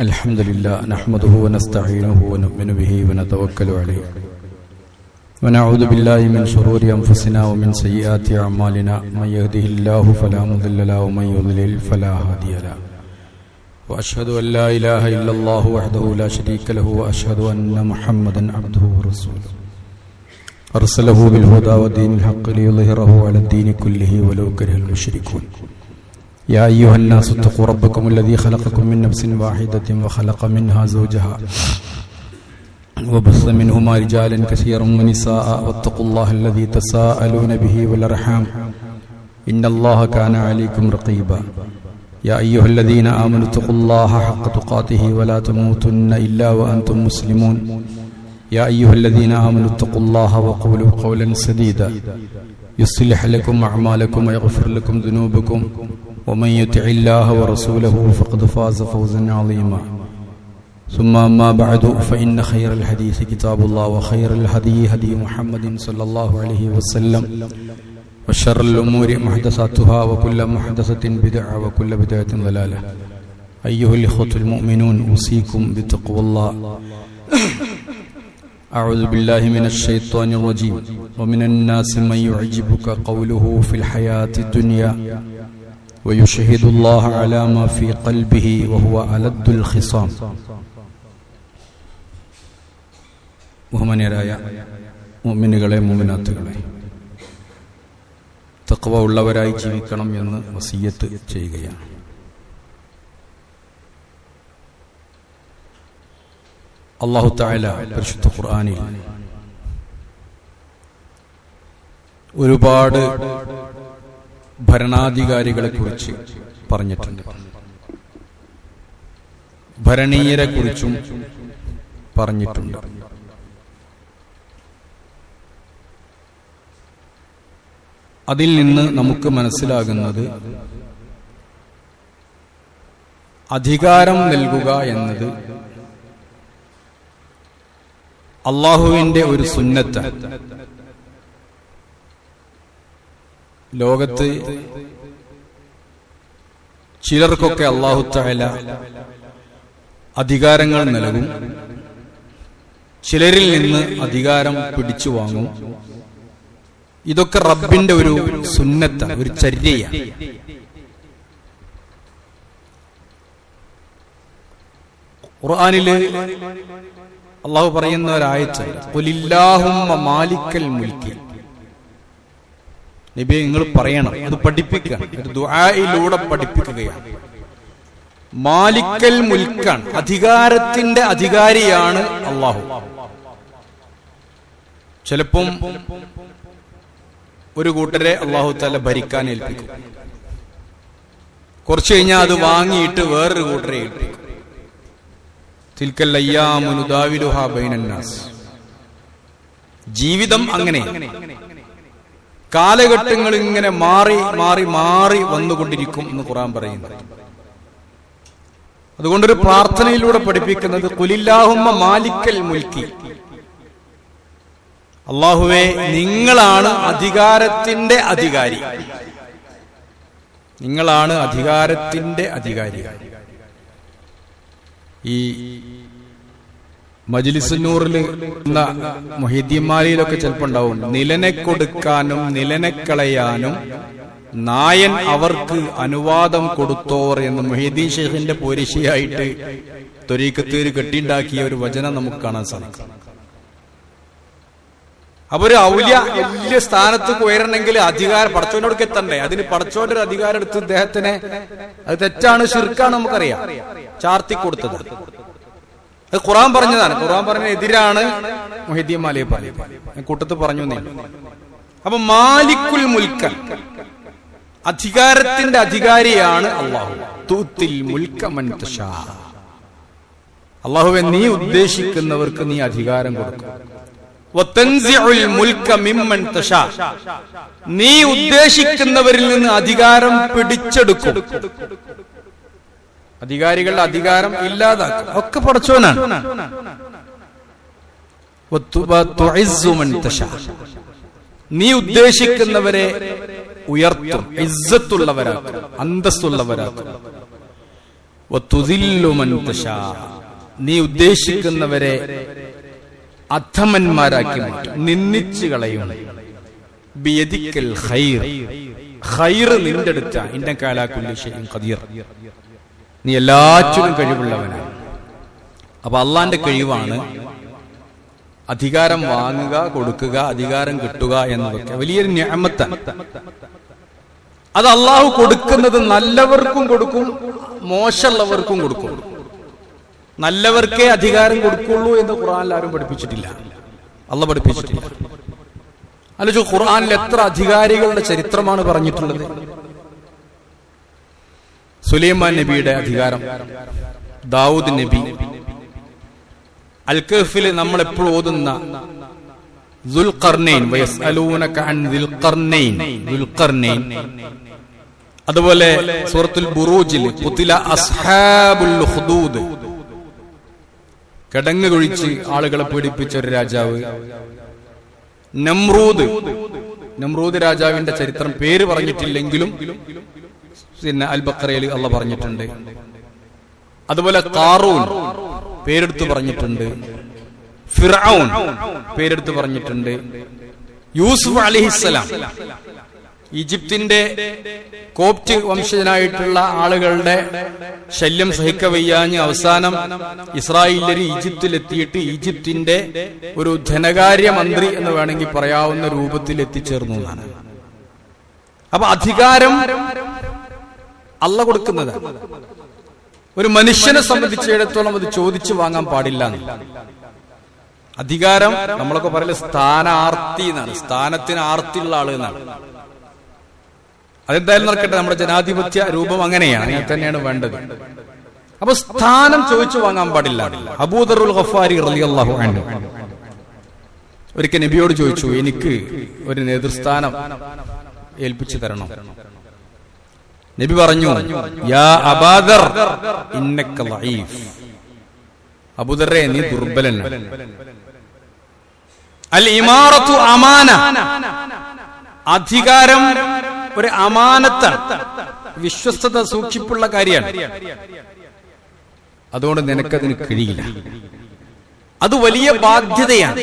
الحمد لله نحمده ونستعينه ونؤمن به ونتوكل عليه ونعوذ بالله من شرور أنفسنا ومن سيئات أعمالنا من يهده الله فلا مضل له ومن يضلل فلا هادي له وأشهد أن لا إله إلا الله وحده لا شريك له وأشهد أن محمدا عبده ورسوله أرسله بالهدى ودين الحق ليظهره على الدين كله ولو كره المشركون يا أيها الناس اتقوا ربكم الذي خلقكم من نفس واحدة وخلق منها زوجها وبث منهما رجالا كثيرا ونساء واتقوا الله الذي تساءلون به والأرحام إن الله كان عليكم رقيبا يا أيها الذين آمنوا اتقوا الله حق تقاته ولا تموتن إلا وأنتم مسلمون يا أيها الذين آمنوا اتقوا الله وقولوا قولا سديدا يصلح لكم أعمالكم ويغفر لكم ذنوبكم ومن يطع الله ورسوله فقد فاز فوزا عظيما ثم أما بعد فإن خير الحديث كتاب الله وخير الهدي هدي محمد صلى الله عليه وسلم وشر الأمور محدثاتها وكل محدثة بدعة وكل بدعة ضلالة أيها الإخوة المؤمنون أوصيكم بتقوى الله أعوذ بالله من الشيطان الرجيم ومن الناس من يعجبك قوله في الحياة الدنيا ويشهد الله على ما في قلبه وهو ألد الخصام ബഹുമാന്യരായ മുഅ്മിനുകളെ മുഅ്മിനാത്തുകളെ തഖ്വ ഉള്ളവരായി ജീവിക്കണം എന്ന് വസിയ്യത്ത് ചെയ്യുകയാണ്. അല്ലാഹു തആല പരിശുദ്ധ ഖുർആനിൽ ഒരുപാട് ഭരണാധികാരികളെ കുറിച്ച് പറഞ്ഞിട്ടുണ്ട്. ഭരണീയരെ കുറിച്ചും പറഞ്ഞിട്ടുണ്ട്. അതിൽ നിന്ന് നമുക്ക് മനസ്സിലാകുന്നത് അധികാരം നൽകുക എന്നത് അല്ലാഹുവിന്റെ ഒരു സുന്നത്താണ്. ലോകത്ത് ചിലർക്കൊക്കെ അല്ലാഹു തആല അധികാരങ്ങൾ നൽകും, ചിലരിൽ നിന്ന് അധികാരം പിടിച്ചു വാങ്ങും. ഇതൊക്കെ റബ്ബിന്റെ ഒരു സുന്നത്താണ്, ഒരു ചര്യയാണ്. ഖുർആനില് അല്ലാഹു പറയുന്ന ഒരായത്ത്, ഖുലില്ലാഹുമ്മ മാലിക്കൽ മുൽക്കി. നബിയെ നിങ്ങൾ പറയണം, അത് പഠിപ്പിക്കണം, ഒരു ദുആയിലൂടെ പഠിപ്പിക്കുകയാണ്. മാലിക്കൽ മുൽക്കാണ്, അധികാരത്തിന്റെ അധികാരിയാണ് അല്ലാഹു. ചിലപ്പം ഒരു കൂട്ടരെ അല്ലാഹു തആല ഭരിക്കാൻ ഏൽപ്പിക്കും. കുറച്ചു കഴിഞ്ഞാൽ അത് വാങ്ങിയിട്ട് വേറൊരു കൂട്ടരെ ഏൽപ്പിക്കും. തിൽക്കൽ അയ്യാമു നുദാവിലുഹാ ബൈനന്നാസ്. ജീവിതം അങ്ങനെ, കാലഘട്ടങ്ങൾ ഇങ്ങനെ മാറി മാറി മാറി വന്നുകൊണ്ടിരിക്കും എന്ന് ഖുർആൻ പറയുന്നു. അതുകൊണ്ടൊരു പ്രാർത്ഥനയിലൂടെ പഠിപ്പിക്കുന്നത് ഖുലില്ലാഹുമ്മ മാലിക്കൽ മുൽക്കി, അല്ലാഹുവേ നിങ്ങളാണ് അധികാരത്തിന്റെ അധികാരി, നിങ്ങളാണ് അധികാരത്തിന്റെ അധികാരി. ഈ മജ്ലിസുന്നൂറിൽ മുഹീദ്ദീന്മാരിലൊക്കെ ചിലപ്പോൾ ഉണ്ടാവും, നിലനെ കൊടുക്കാനും നിലനെ കളയാനും നായൻ അവർക്ക് അനുവാദം കൊടുത്തോർ എന്ന് മുഹീദ്ദീൻ ഷെയ്ഖിന്റെ പോരിശയായിട്ട് ത്വരീഖത്ത് കെട്ടിണ്ടാക്കിയ ഒരു വചനം നമുക്ക് കാണാൻ സാധിക്കും. അപ്പൊ ഒരു ഔലിയ വലിയ സ്ഥാനത്ത് ഉയരണമെങ്കിൽ അധികാരം പടച്ചോനോടൊക്കെ എത്തണ്ടേ. അതിന് പടച്ചോന്റെ ഒരു അധികാരം എടുത്ത് അദ്ദേഹത്തിനെ, അത് തെറ്റാണ്, ശിർക്കാണ്, നമുക്കറിയാം, ചാർത്തി കൊടുത്തത്. അത് ഖുർആൻ പറഞ്ഞതാണ്. ഖുർആൻ പറഞ്ഞതിനെതിരാണ് മുഹീദ്ദീൻ മാലിക് പറയുന്നത്. കൂട്ടത്ത് പറഞ്ഞു. അപ്പൊ മാലിക്കുൽ മുൽക്ക, അധികാരത്തിന്റെ അധികാരിയാണ് അല്ലാഹു. തൂത്തിൽ മുൽക മൻ തശാ. അല്ലാഹുവേ നീ ഉദ്ദേശിക്കുന്നവർക്ക് നീ അധികാരം കൊടുക്കും. വതൻസിഉൽ മുൽക മിമ്മൻ തശാ, നീ ഉദ്ദേശിക്കുന്നവരിൽ നിന്ന് അധികാരം പിടിച്ചെടുക്കും. അധികാരികളുടെ അധികാരം ഇല്ലാതാക്കും. ഒക്കെ പടച്ചോനാണ്. വതുഇസ്സു മൻ തശാ, നീ ഉദ്ദേശിക്കുന്നവരെ ഉയർത്തും, ഇസ്സത്തുള്ളവരാക്കും, അന്തസ്സുള്ളവരാക്കും. വതുദില്ലു മൻ തശാ, നീ ഉദ്ദേശിക്കുന്നവരെ അധമന്മാരാക്കി മാറ്റും, നിന്ദിച്ചു കളയും. ബിയദിക്കൽ ഖൈർ, ഖൈർ നിന്റെ അടുത്ത. ഇന്നക അലാ കുല്ലി ഷൈഇൻ ഖദീർ, നീ എല്ലാറ്റിനും കഴിവുള്ളവനാണ്. അപ്പൊ അള്ളാന്റെ കഴിവാണ് അധികാരം വാങ്ങുക, കൊടുക്കുക, അധികാരം കിട്ടുക എന്നതൊക്കെ വലിയൊരു നിഅമത്താണ്. അത് അള്ളാഹു കൊടുക്കുന്നത് നല്ലവർക്കും കൊടുക്കും, മോശമുള്ളവർക്കും കൊടുക്കും. നല്ലവർക്കേ അധികാരം കൊടുക്കുള്ളൂ എന്ന് ഖുർആനിൽ ആരും പഠിപ്പിച്ചിട്ടില്ല, അള്ളാഹു പഠിപ്പിച്ചിട്ടില്ല. അല്ല, ഖുർആനിൽ എത്ര അധികാരികളുടെ ചരിത്രമാണ് പറഞ്ഞിട്ടുള്ളത്. സുലൈമാൻ നബിയുടെ അധികാരം, ദാവൂദ് നബി, അൽ കഹ്ഫിൽ നമ്മൾ എപ്പോഴും ഓതുന്ന ദുൽഖർനൈൻ, വയസ്അലൂനക അൻ ദുൽഖർനൈൻ, ദുൽഖർനൈൻ. അതുപോലെ സൂറത്തുൽ ബുറൂജിൽ ഖുതില അസ്ഹാബുൽ ഉഖ്ദൂദ്, കിടങ്ങ് കുഴിച്ച് ആളുകളെ പീഡിപ്പിച്ച ഒരു രാജാവ്. നമ്രൂദ്, നമ്രൂദ് രാജാവിന്റെ ചരിത്രം പേര് പറഞ്ഞിട്ടില്ലെങ്കിലും പിന്നെ അൽ ബഖറയിൽ അള്ളാഹ് പറഞ്ഞിട്ടുണ്ട്. അതുപോലെ ഖാറൂൻ പേരെടുത്ത് പറഞ്ഞിട്ടുണ്ട്, ഫിർഔൻ പേരെടുത്ത് പറഞ്ഞിട്ടുണ്ട്, യൂസുഫ് അലൈഹിസ്സലാം, ഈജിപ്തിന്റെ കോപ്റ്റ് വംശജനായിട്ടുള്ള ആളുകളുടെ ശല്യം സഹിക്കവയ്യാഞ്ഞ് അവസാനം ഇസ്രായേലിൽ ഈജിപ്തിലെത്തിയിട്ട് ഈജിപ്തിന്റെ ഒരു ധനകാര്യ മന്ത്രി എന്ന് വേണമെങ്കിൽ പറയാവുന്ന രൂപത്തിൽ എത്തിച്ചേർന്നു എന്നാണ്. അപ്പൊ അധികാരം അള്ളാഹ് കൊടുക്കുന്നതാണ്. ഒരു മനുഷ്യനെ സംബന്ധിച്ചിടത്തോളം അത് ചോദിച്ചു വാങ്ങാൻ പാടില്ല. അധികാരം നമ്മളൊക്കെ പറയല് സ്ഥാനാർത്ഥി എന്നാണ്, സ്ഥാനത്തിന് ആർത്തിയുള്ള ആള് എന്നാണ്. അതെന്തായാലും നടക്കട്ടെ, നമ്മുടെ ജനാധിപത്യ രൂപം അങ്ങനെയാണ്, അങ്ങനെ തന്നെയാണ് വേണ്ടത്. അപ്പൊ സ്ഥാനം ചോദിച്ചു വാങ്ങാൻ പാടില്ല. അബൂദറുൽ ഗഫാരി റളിയല്ലാഹു അൻഹു ഒരിക്കൽ നബിയോട് ചോദിച്ചു, എനിക്ക് ഒരു നേതൃസ്ഥാനം ഏൽപ്പിച്ചു തരണം. നബി പറഞ്ഞു, യാ അബാദർ ഇന്നക ലഈഫ്, അബൂദറേ നീ ദുർബലനാണ്. അൽ ഇമാറത്തു അമാന, അധികാരം ഒരു അമാനത്താണ്, വിശ്വസ്തത സൂക്ഷിപ്പുള്ള കാര്യമാണ്. അതുകൊണ്ട് നിനക്കതിന് കഴിയില്ല. അത് വലിയ ബാധ്യതയാണ്,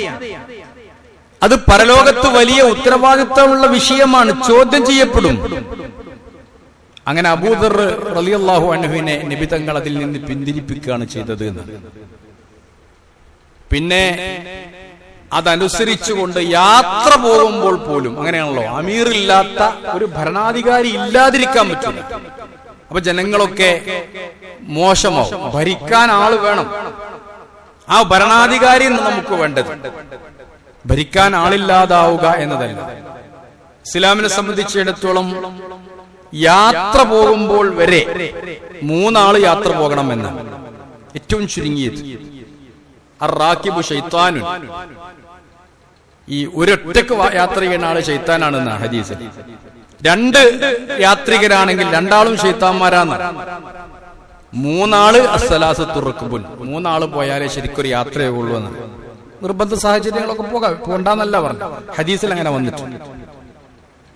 അത് പരലോകത്ത് വലിയ ഉത്തരവാദിത്തമുള്ള വിഷയമാണ്, ചോദ്യം ചെയ്യപ്പെടും. അങ്ങനെ അബൂദർ റളിയല്ലാഹു അൻഹുവിനെ നബി തങ്ങൾ അതിൽ നിന്ന് പിന്തിരിപ്പിക്കുകയാണ് ചെയ്തത്. പിന്നെ അതനുസരിച്ചുകൊണ്ട് യാത്ര പോകുമ്പോൾ പോലും അങ്ങനെയാണല്ലോ, അമീറില്ലാത്ത ഒരു ഭരണാധികാരി ഇല്ലാതിരിക്കാൻ പറ്റില്ല. അപ്പൊ ജനങ്ങളൊക്കെ മോശമാവും, ഭരിക്കാൻ ആള് വേണം. ആ ഭരണാധികാരി നമുക്ക് വേണ്ടത്, ഭരിക്കാൻ ആളില്ലാതാവുക എന്നതല്ല. ഇസ്ലാമിനെ സംബന്ധിച്ചിടത്തോളം യാത്ര പോകുമ്പോൾ വരെ 3 ആള് യാത്ര പോകണമെന്ന് ഏറ്റവും ചുരുങ്ങിയത്. അർ-റാകിബു ശൈത്താനുൻ, ഈ ഒരൊറ്റക്ക് യാത്ര ചെയ്യുന്ന ആള് ശൈത്താനാണെന്ന ഹദീസിൽ. 2 യാത്രികരാണെങ്കിൽ 2 ആളും ശൈത്താന്മാരാണ്. 3 ആള് അസ്സലാസത്തു റുക്ബുൻ, 3 ആള് പോയാലേ ശരിക്കൊരു യാത്രയാകുള്ളൂ എന്ന്. നിർബന്ധ സാഹചര്യങ്ങളൊക്കെ പോകണ്ടെന്നല്ല പറഞ്ഞു, ഹദീസിൽ അങ്ങനെ വന്നിട്ടുണ്ട്.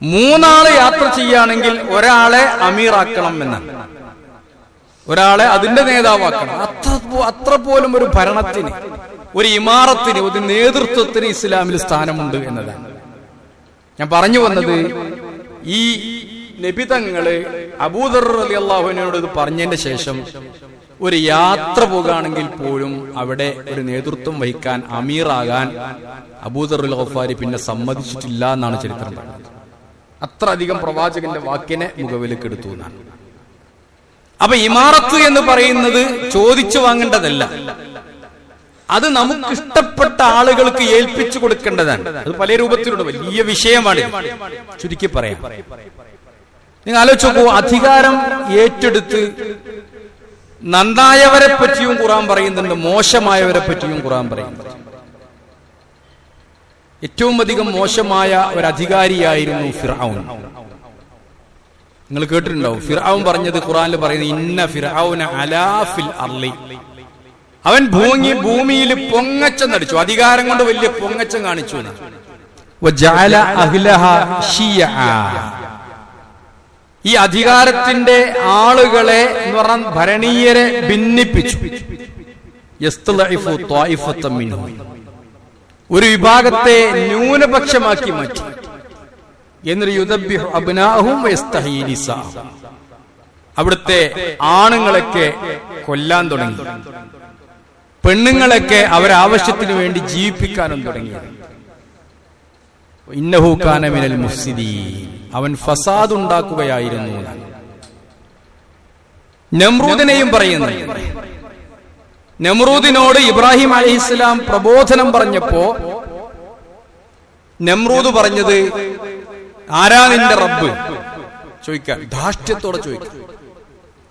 3 ആള് യാത്ര ചെയ്യുകയാണെങ്കിൽ ഒരാളെ അമീറാക്കണം എന്നാണ്, ഒരാളെ അതിന്റെ നേതാവാക്കണം. അത്ര പോലും ഒരു ഭരണത്തിന്, ഒരു ഇമാറത്തിന്, ഒരു നേതൃത്വത്തിന് ഇസ്ലാമിൽ സ്ഥാനമുണ്ട് എന്നതാണ് ഞാൻ പറഞ്ഞു വന്നത്. ഈ നബി തങ്ങള് അബൂദർ റളിയല്ലാഹു അൻഹുവിനോട് ഇത് പറഞ്ഞതിന്റെ ശേഷം ഒരു യാത്ര പോകുകയാണെങ്കിൽ പോലും അവിടെ ഒരു നേതൃത്വം വഹിക്കാൻ, അമീറാകാൻ അബൂദർ ഗഫാരി പിന്നെ സമ്മതിച്ചിട്ടില്ല എന്നാണ് ചരിത്രം പറയുന്നത്. അത്ര അധികം പ്രവാചകന്റെ വാക്കിനെ മുഖവിലക്കെടുത്തു എന്നാണ്. അപ്പൊ ഇമാറത്ത് എന്ന് പറയുന്നത് ചോദിച്ചു വാങ്ങേണ്ടതല്ല, അത് നമുക്ക് ഇഷ്ടപ്പെട്ട ആളുകൾക്ക് ഏൽപ്പിച്ചു കൊടുക്കേണ്ടതാണ്. അത് പല രൂപത്തിലുണ്ട്, വലിയ വിഷയമാണ്. ചുരുക്കി പറയാം, നിങ്ങൾ ആലോചിച്ച് നോക്കൂ, അധികാരം ഏറ്റെടുത്ത് നന്നായവരെ പറ്റിയും ഖുർആൻ പറയുന്നുണ്ട്, മോശമായവരെ പറ്റിയും ഖുർആൻ പറയുന്നുണ്ട്. ഏറ്റവും അധികം മോശമായ ഒരു അധികാരിയായിരുന്നു ഫിർഔൻ. നിങ്ങൾ കേട്ടിട്ടുണ്ടാവും, ഫിർഔൻ പറഞ്ഞത് ഖുർആനിൽ പറയുന്നത്, ഇന്ന ഫിർഔന അലാ ഫിൽ അർളി, അവൻ ഭൂമിയിൽ പൊങ്ങച്ചം നടിച്ചു, അധികാരം കൊണ്ട് വലിയ പൊങ്ങച്ചം കാണിച്ചു. വജഅല അഹ്ലഹാ ശിയഅ, ഈ അധികാരത്തിന്റെ ആളുകളെ എന്ന് പറഞ്ഞ ഭരണീയരെ ഭിന്നിപ്പിച്ചു. ഒരു വിഭാഗത്തെ ന്യൂനപക്ഷമാക്കി മാറ്റി. എന്നൊരു യുദബ്ബിഹു അബ്നാഅഹും വയസ്തഹീ നിസാഅഹും. അവിടുത്തെ ആണുങ്ങളൊക്കെ കൊല്ലാൻ തുടങ്ങി, പെണ്ണുങ്ങളൊക്കെ അവരാവശ്യത്തിന് വേണ്ടി ജീവിപ്പിക്കാനും തുടങ്ങി. ഇന്നഹു കാന മിനൽ മുഫ്സിദീൻ, അവൻ ഫസാദ് ഉണ്ടാക്കുകയായിരുന്നു. നമ്രൂദിനെയും പറയുന്നു. നമ്രൂദിനോട് ഇബ്രാഹിം അലൈഹിസ്സലാം പ്രബോധനം പറഞ്ഞപ്പോ നമ്രൂദ് പറഞ്ഞത്, ആരാ നിന്റെ റബ്ബ് ചോദിക്കാൻ, ധാർഷ്ട്യത്തോടെ ചോദിക്കാം.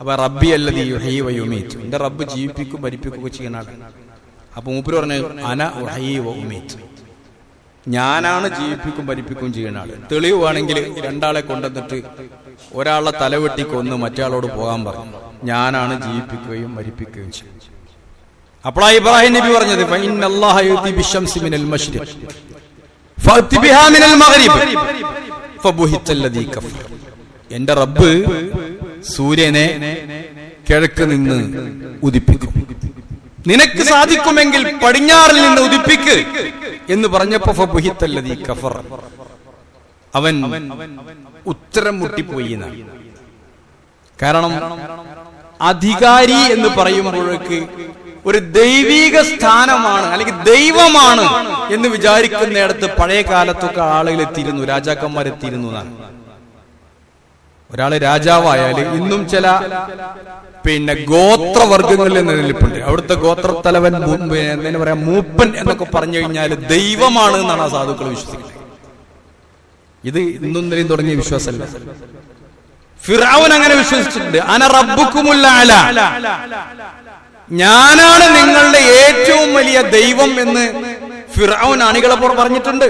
അപ്പൊ റബ്ബി അല്ലദീ യുഹ്യീ വയുമീത്ത്, എന്റെ റബ്ബ് ജീവിപ്പിക്കും മരിപ്പിക്കുകയും ചെയ്യുന്ന ആളാണ്. അപ്പൊ മൂപ്പര് പറഞ്ഞു, അന ഉഹ്യീ വഉമീത്ത്, ഞാനാണ് ജീവിപ്പിക്കും മരിപ്പിക്കുകയും ചെയ്യുന്ന ആള്. തെളിവാണെങ്കിൽ രണ്ടാളെ കൊണ്ടുവന്നിട്ട് ഒരാളെ തലവെട്ടി കൊന്ന് മറ്റേ പോകാൻ പറഞ്ഞു, ഞാനാണ് ജീവിപ്പിക്കുകയും മരിപ്പിക്കുകയും ചെയ്യും. അപ്പോഴാ ഇബ്രാഹിം നബി പറഞ്ഞത്, ഫഇന്നല്ലാഹ യുതി ബിശംസി മിനൽ മശ്രിഖ് ഫഅതി ബിഹാ മിനൽ മഗ്രിബ് ഫബുഹിത്തല്ലദീ കഫർ, എന്റെ റബ്ബ് സൂര്യനെ കിഴക്ക് നിന്ന് ഉദിപ്പിക്കും, നിനക്ക് സാധിക്കുമെങ്കിൽ പടിഞ്ഞാറിൽ നിന്ന് ഉദിപ്പിക്ക് എന്ന് പറഞ്ഞപ്പോ ഫബുഹിത്തല്ലദീ കഫർ, അവൻ ഉത്തരം മുട്ടിപ്പോയി. കാരണം അധികാരി എന്ന് പറയുമ്പോഴേക്ക് ഒരു ദൈവിക സ്ഥാനമാണ് അല്ലെങ്കിൽ ദൈവമാണ് എന്ന് വിചാരിക്കുന്നിടത്ത് പഴയ കാലത്തൊക്കെ ആളുകൾ എത്തിയിരുന്നു, രാജാക്കന്മാരെത്തിയിരുന്നു എന്നാണ്. ഒരാള് രാജാവായാല് ഇന്നും ചില ഗോത്രവർഗങ്ങളിൽ നിലനിൽപ്പുണ്ട്. അവിടുത്തെ ഗോത്രത്തലവൻ എന്താ പറയാ, മൂപ്പൻ എന്നൊക്കെ പറഞ്ഞു കഴിഞ്ഞാൽ ദൈവമാണ് എന്നാണ് ആ സാധുക്കൾ വിശ്വസിക്കുന്നത്. ഇത് ഇന്നും നിലയും തുടങ്ങിയ വിശ്വാസമല്ല. ഫിർഔൻ അങ്ങനെ വിശ്വസിച്ചിട്ടുണ്ട്. അന റബ്ബുക്കുമുൽ അഅല, ഞാനാണ് നിങ്ങളുടെ ഏറ്റവും വലിയ ദൈവം എന്ന് ഫിർഔൻ അണികളെ പറഞ്ഞിട്ടുണ്ട്.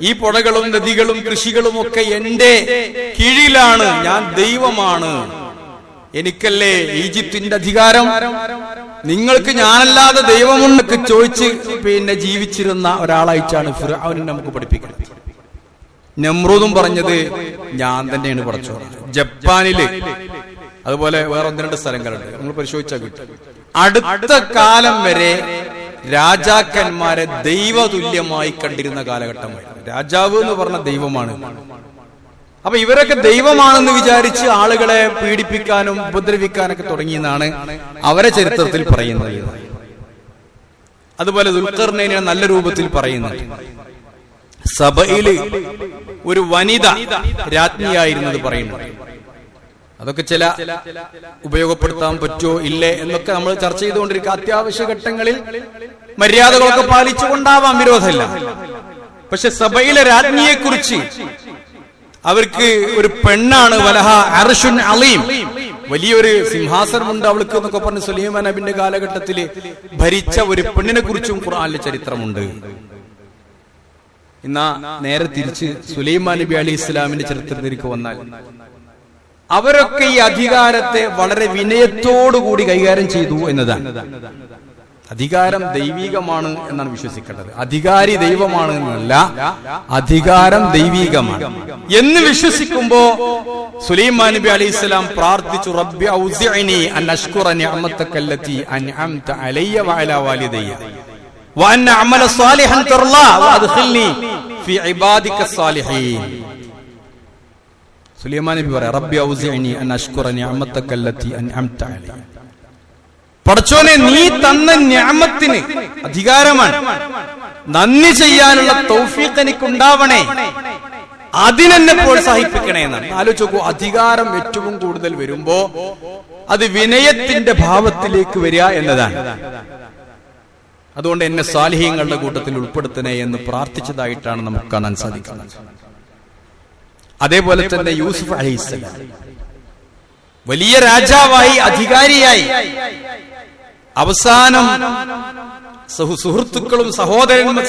ഈ പുഴകളും നദികളും കൃഷികളും ഒക്കെ എന്റെ കീഴിലാണ്, ഞാൻ ദൈവമാണ്, എനിക്കല്ലേ ഈജിപ്തിന്റെ അധികാരം, നിങ്ങൾക്ക് ഞാനല്ലാതെ ദൈവമുണ്ടെന്നൊക്കെ ചോദിച്ച് ജീവിച്ചിരുന്ന ഒരാളായിട്ടാണ് ഫിർഔനെ നമുക്ക് പഠിപ്പിക്കുന്നത്. നമ്രൂദും പറഞ്ഞത് ഞാൻ തന്നെയാണ് പഠിച്ചത്. ജപ്പാനില് അതുപോലെ വേറെ 1-2 സ്ഥലങ്ങളുണ്ട്, നിങ്ങൾ പരിശോധിച്ചാൽ കിട്ടും. അടുത്ത കാലം വരെ രാജാക്കന്മാരെ ദൈവതുല്യമായി കണ്ടിരുന്ന കാലഘട്ടമായിരുന്നു. രാജാവ് എന്ന് പറഞ്ഞ ദൈവമാണ്. അപ്പൊ ഇവരൊക്കെ ദൈവമാണെന്ന് വിചാരിച്ച് ആളുകളെ പീഡിപ്പിക്കാനും ഉപദ്രവിക്കാനൊക്കെ തുടങ്ങിയെന്നാണ് അവരെ ചരിത്രത്തിൽ പറയുന്നത്. അതുപോലെ ദുൽഖർനൈനെ നല്ല രൂപത്തിൽ പറയുന്നത്. സബയില് ഒരു വനിത രാജ്ഞിയായിരുന്നത് പറയുന്നുണ്ട്. അതൊക്കെ ചില ഉപയോഗപ്പെടുത്താൻ പറ്റുമോ ഇല്ലേ എന്നൊക്കെ നമ്മൾ ചർച്ച ചെയ്തുകൊണ്ടിരിക്കുക. അത്യാവശ്യ ഘട്ടങ്ങളിൽ മര്യാദകളൊക്കെ പാലിച്ചുകൊണ്ടാവാം, വിരോധമില്ല. പക്ഷെ സബയിലെ രാജ്ഞിയെ കുറിച്ച് അവർക്ക് ഒരു പെണ്ണാണ്, വലഹ അർശുൻ അലീം, വലിയൊരു സിംഹാസനമുണ്ട് അവൾക്ക് എന്നൊക്കെ പറഞ്ഞ് സുലൈമാൻ നബിന്റെ കാലഘട്ടത്തില് ഭരിച്ച ഒരു പെണ്ണിനെ കുറിച്ചും ഖുർആനിലെ ചരിത്രമുണ്ട്. എന്നാ നേരെ തിരിച്ച് സുലൈമാൻ നബി അലൈഹി ഇസ്ലാമിന്റെ ചരിത്രത്തിലേക്ക് വന്നാൽ അവരൊക്കെ ഈ അധികാരത്തെ വളരെ വിനയത്തോടുകൂടി കൈകാര്യം ചെയ്തു എന്നതാണ്. അധികാരം ദൈവികമാണ് എന്നാണ് വിശ്വസിക്കേണ്ടത്. അധികാരി ദൈവമാണ് എന്നല്ല, അധികാരം ദൈവികമാണ് എന്ന് വിശ്വസിക്കുമ്പോ സുലൈമാൻ നബി അലൈഹി സ്വലാം പ്രാർത്ഥിച്ചു, റബ്ബി ഔസിഅനി അൻ അശ്കുറ നിഅമതകല്ലതി അൻഅംത അലയ്യ വഅലാ വാലിദയ്യ വഅൻ അഅമല സാലിഹൻ തർലാ വഅദ്ഖിൽനി ഫീ ഇബാദിക സാലിഹീൻ. സുലൈമാൻ നബി പറയാ, റബ്ബി ഔസിഅനി അൻ അശ്കുറ നിഅമതകല്ലതി അൻഅംത അലയ്യ, പടച്ചോനെ നീ തന്ന നിഅമത്തിന്, അധികാരമാണ്, നന്ദി ചെയ്യാനുള്ള തൗഫീഖ് എനിക്കുണ്ടാവണേ, അതിനെന്നെ പ്രോത്സാഹിപ്പിക്കണേ എന്നാണ്. ആലോചിച്ച് നോക്കൂ, അധികാരം ഏറ്റവും കൂടുതൽ വരുമ്പോ അത് വിനയത്തിന്റെ ഭാവത്തിലേക്ക് വരിക എന്നതാണ്. അതുകൊണ്ട് എന്നെ സാലിഹീങ്ങളുടെ കൂട്ടത്തിൽ ഉൾപ്പെടുത്തണേ എന്ന് പ്രാർത്ഥിച്ചതായിട്ടാണ് നമുക്ക് കാണാൻ സാധിക്കുന്നത്. അതേപോലെ തന്നെ യൂസുഫ് അലൈഹിസ്സലാം വലിയ രാജാവായി, അധികാരിയായി, അവസാനം സുഹൃത്തുക്കളും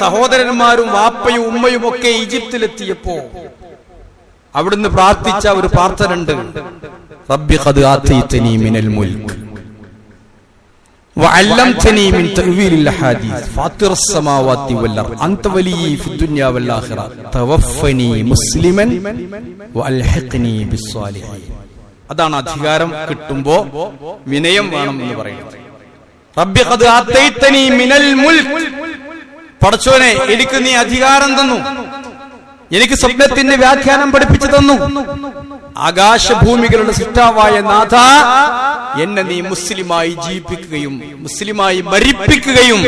സഹോദരന്മാരും വാപ്പയും ഉമ്മയും ഒക്കെ ഈജിപ്തിലെത്തിയപ്പോ അവിടുന്ന് പ്രാർത്ഥിച്ച ഒരു പ്രാർത്ഥന ഉണ്ട്, റബ്ബി ഖദ് ആതൈതനി മിനൽ മുൽക്ക്, വഅല്ലംതനി മിൻ തഅ്വീലിൽ അഹാദീസ് ഫാത്തിറസ് സമാവാതി വൽ അർദ് അൻത വലിയി ഫിദ് ദുനിയ വൽ ആഖിറ തവഫനി മുസ്ലിമൻ വഅൽഹിഖ്നി ബിസ്സാലിഹീൻ. അതാണ് അധികാരം കിട്ടുമ്പോ വിനയം വേണം എന്ന് പറയുന്നത്. റബ്ബി ഖദ് ആതൈതനി മിനൽ മുൽക്ക്, പടച്ചോനെ എനിക്ക് നീ അധികാരം തന്നു, എനിക്ക് സ്വപ്നത്തിന്റെ വ്യാഖ്യാനം പഠിപ്പിച്ചു തന്നു. ആകാശഭൂമികളുടെ സൃഷ്ടാവായ നാഥ, എന്നെ നീ മുസ്ലിമായി ജീവിപ്പിക്കുകയും മുസ്ലിമായി മരിപ്പിക്കുകയും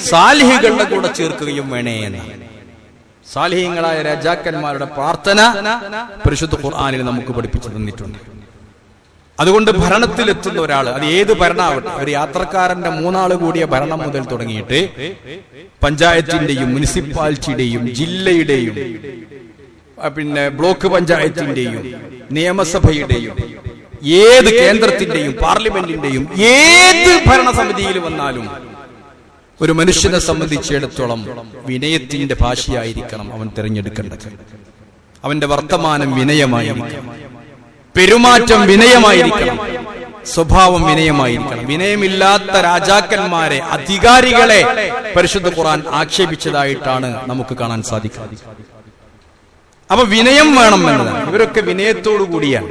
സാലിഹ്യങ്ങളുടെ കൂടെ ചേർക്കുകയും വേണേ എന്ന്. സാലിഹ്യങ്ങളായ രാജാക്കന്മാരുടെ പ്രാർത്ഥന പരിശുദ്ധ ഖുർആനിൽ നമുക്ക് പഠിപ്പിച്ചു തന്നിട്ടുണ്ട്. അതുകൊണ്ട് ഭരണത്തിലെത്തുന്ന ഒരാൾ, അത് ഏത് ഭരണമാവട്ടെ, ഒരു യാത്രക്കാരന്റെ 3 ആള് കൂടിയ ഭരണം മുതൽ തുടങ്ങിയിട്ട് പഞ്ചായത്തിന്റെയും മുനിസിപ്പാലിറ്റിയുടെയും ജില്ലയുടെയും പിന്നെ ബ്ലോക്ക് പഞ്ചായത്തിന്റെയും നിയമസഭയുടെയും ഏത് കേന്ദ്രത്തിന്റെയും പാർലമെന്റിന്റെയും ഏത് ഭരണസമിതിയിൽ വന്നാലും ഒരു മനുഷ്യനെ സംബന്ധിച്ചിടത്തോളം വിനയത്തിന്റെ ഭാഷയായിരിക്കണം അവൻ തിരഞ്ഞെടുക്കേണ്ടത്. അവന്റെ വർത്തമാനം വിനയമായിരിക്കണം, പെരുമാറ്റം വിനയമായിരിക്കണം, സ്വഭാവം വിനയമായിരിക്കണം. വിനയമില്ലാത്ത രാജാക്കന്മാരെ, അധികാരികളെ പരിശുദ്ധ ഖുർആൻ ആക്ഷേപിച്ചതായിട്ടാണ് നമുക്ക് കാണാൻ സാധിക്കുന്നത്. അപ്പൊ വിനയം വേണം എന്നതാണ്. ഇവരൊക്കെ വിനയത്തോടു കൂടിയാണ്.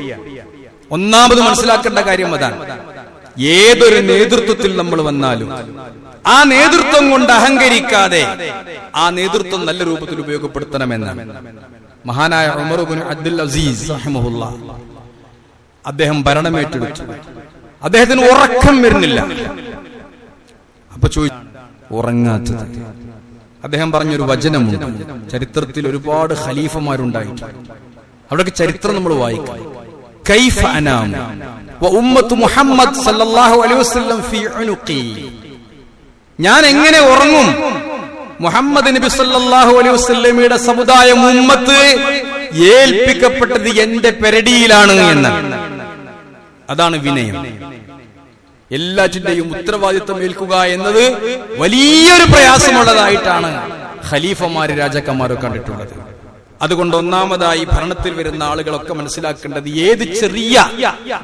ഒന്നാമത് മനസ്സിലാക്കേണ്ട കാര്യം അതാണ്. ഏതൊരു നേതൃത്വത്തിൽ നമ്മൾ വന്നാലും ആ നേതൃത്വം കൊണ്ട് അഹങ്കരിക്കാതെ ആ നേതൃത്വം നല്ല രൂപത്തിൽ ഉപയോഗപ്പെടുത്തണമെന്നാണ്. മഹാനായ ഉമർ ഇബ്നു അബ്ദുൽ അസീസ് റഹിമഹുല്ലാഹ് അദ്ദേഹം ഭരണമേറ്റെടുത്തു. അദ്ദേഹത്തിന് ഉറക്കം വരുന്നില്ല. അപ്പൊ ഉറങ്ങാത്തത് അദ്ദേഹം പറഞ്ഞൊരു വചനമുണ്ട്. ചരിത്രത്തിൽ ഒരുപാട് ഖലീഫമാരുണ്ടായിട്ടുണ്ട്. അവിടെയൊക്കെ ചരിത്രം നമ്മൾ വായിക്കാം. കൈഫ അനാമു വ ഉമ്മത്തു മുഹമ്മദ് സല്ലല്ലാഹു അലൈഹി വസല്ലം ഫീ ഉനുഖി, ഞാൻ എങ്ങനെ ഉറങ്ങും? മുഹമ്മദ് നബി സല്ലല്ലാഹു അലൈഹി വസല്ലമയുടെ സമുദായം ഉമ്മത്ത് ഏൽപ്പിക്കപ്പെട്ടത് എന്റെ പെരടിയിലാണ് എന്ന്. അതാണ് വിനയം. എല്ലാറ്റിന്റെയും ഉത്തരവാദിത്വം ഏൽക്കുക എന്നത് വലിയൊരു പ്രയാസമുള്ളതായിട്ടാണ് ഖലീഫമാര് രാജാക്കന്മാരൊക്കെ കണ്ടിട്ടുള്ളത്. അതുകൊണ്ട് ഒന്നാമതായി ഭരണത്തിൽ വരുന്ന ആളുകളൊക്കെ മനസ്സിലാക്കേണ്ടത്, ഏത് ചെറിയ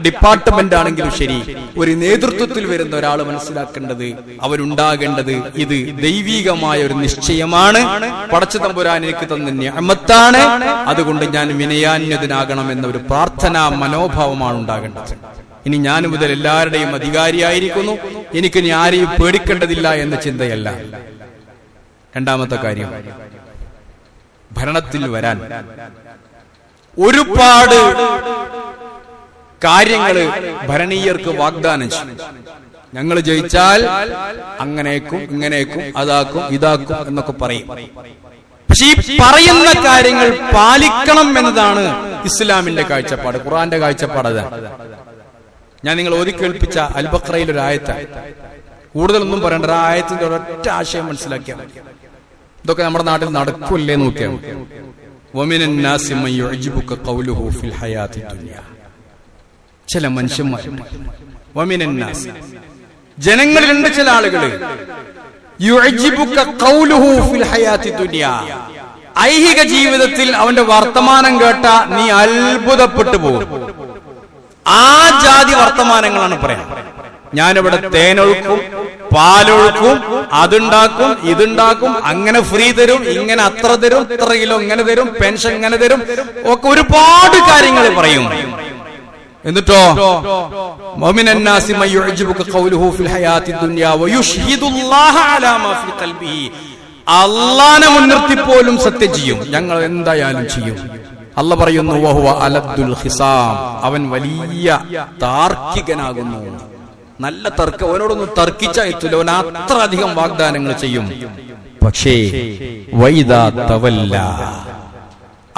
ഡിപ്പാർട്ട്മെന്റ് ആണെങ്കിലും ശരി, ഒരു നേതൃത്വത്തിൽ വരുന്ന ഒരാൾ മനസ്സിലാക്കേണ്ടത്, അവരുണ്ടാകേണ്ടത് ഇത് ദൈവികമായ ഒരു നിശ്ചയമാണ്, പടച്ച തമ്പുരാൻ എനിക്ക് തന്ന നിഅമത്താണ്, അതുകൊണ്ട് ഞാൻ വിനയാന്യതനാകണം എന്ന ഒരു പ്രാർത്ഥനാ മനോഭാവമാണ് ഉണ്ടാകേണ്ടത്. ഇനി ഞാൻ മുതൽ എല്ലാവരുടെയും അധികാരിയായിരിക്കുന്നു, എനിക്ക് ഇനി ആരെയും പേടിക്കേണ്ടതില്ല എന്ന ചിന്തയല്ല. രണ്ടാമത്തെ കാര്യം, ഭരണത്തിൽ വരാൻ ഒരുപാട് കാര്യങ്ങള് ഭരണീയർക്ക് വാഗ്ദാനം ചെയ്യും. ഞങ്ങൾ ജയിച്ചാൽ അങ്ങനെക്കും ഇങ്ങനെക്കും അതാക്കും ഇതാക്കും എന്നൊക്കെ പറയും. പക്ഷെ ഈ പറയുന്ന കാര്യങ്ങൾ പാലിക്കണം എന്നതാണ് ഇസ്ലാമിന്റെ കാഴ്ചപ്പാട്, ഖുർആന്റെ കാഴ്ചപ്പാട്. അതാണ് ഞാൻ നിങ്ങൾ ഓതി കേൾപ്പിച്ച അൽ ബഖറയിൽ ഒരു ആയത്താണ്. കൂടുതലൊന്നും പറയേണ്ട, ആ ആയത്തിന്റെ ഒരൊറ്റ ആശയം മനസ്സിലാക്കിയാൽ മതി. ഇതൊക്കെ നമ്മുടെ നാട്ടിൽ നടക്കൂല്ലേ നോക്കിയാൽ. വമിനൻ നാസി മൻ യുഅ്ജിബുക ഖൗലുഹു ഫിൽ ഹയാത്തി ദുനിയ, ചില മനുഷ്യന്മാർ, വമിനൻ നാസി ജനങ്ങളിലുണ്ട് ചില ആളുകൾ, യുഅ്ജിബുക ഖൗലുഹു ഫിൽ ഹയാത്തി ദുനിയ, ഐഹിക ജീവിതത്തിൽ അവന്റെ വർത്തമാനം കേട്ട നീ അത്ഭുതപ്പെട്ടു പോകും. ആ ജാതി വർത്തമാനങ്ങളാണ് പറയാം. ഞാനിവിടെ തേനൊഴുക്കും, പാലൊഴുക്കും, അതുണ്ടാക്കും, ഇതുണ്ടാക്കും, അങ്ങനെ ഫ്രീ തരും, ഇങ്ങനെ അത്ര തരും, ഇത്ര കിലോ ഇങ്ങനെ തരും, പെൻഷൻ ഇങ്ങനെ തരും, ഒക്കെ ഒരുപാട് കാര്യങ്ങൾ പറയും. എന്നിട്ടോ മുഅ്മിനൻ നാസി മൻ യുഅ്ജിബുക ഖൗലുഹു ഫിൽ ഹയാത്തി ദുനിയ വയുഷ്ഹിദുല്ലാഹ അലാ മാ ഫീ ഖൽബിഹി, അല്ലാഹനെ മുൻനിർത്തി പോലും സത്യം ചെയ്യും, ഞങ്ങൾ എന്തായാലും ചെയ്യും. അല്ല പറയുന്നു വഹുവ അലദ്ദുൽ ഖിസാം, അവൻ വലിയ താർക്കികനാകുന്നു. നല്ല തർക്കം, അവനോടൊന്നും തർക്കിച്ചാ എത്തില്ല, അവൻ അത്ര അധികം വാഗ്ദാനങ്ങൾ ചെയ്യും. പക്ഷേ വൈദാ തവല്ല,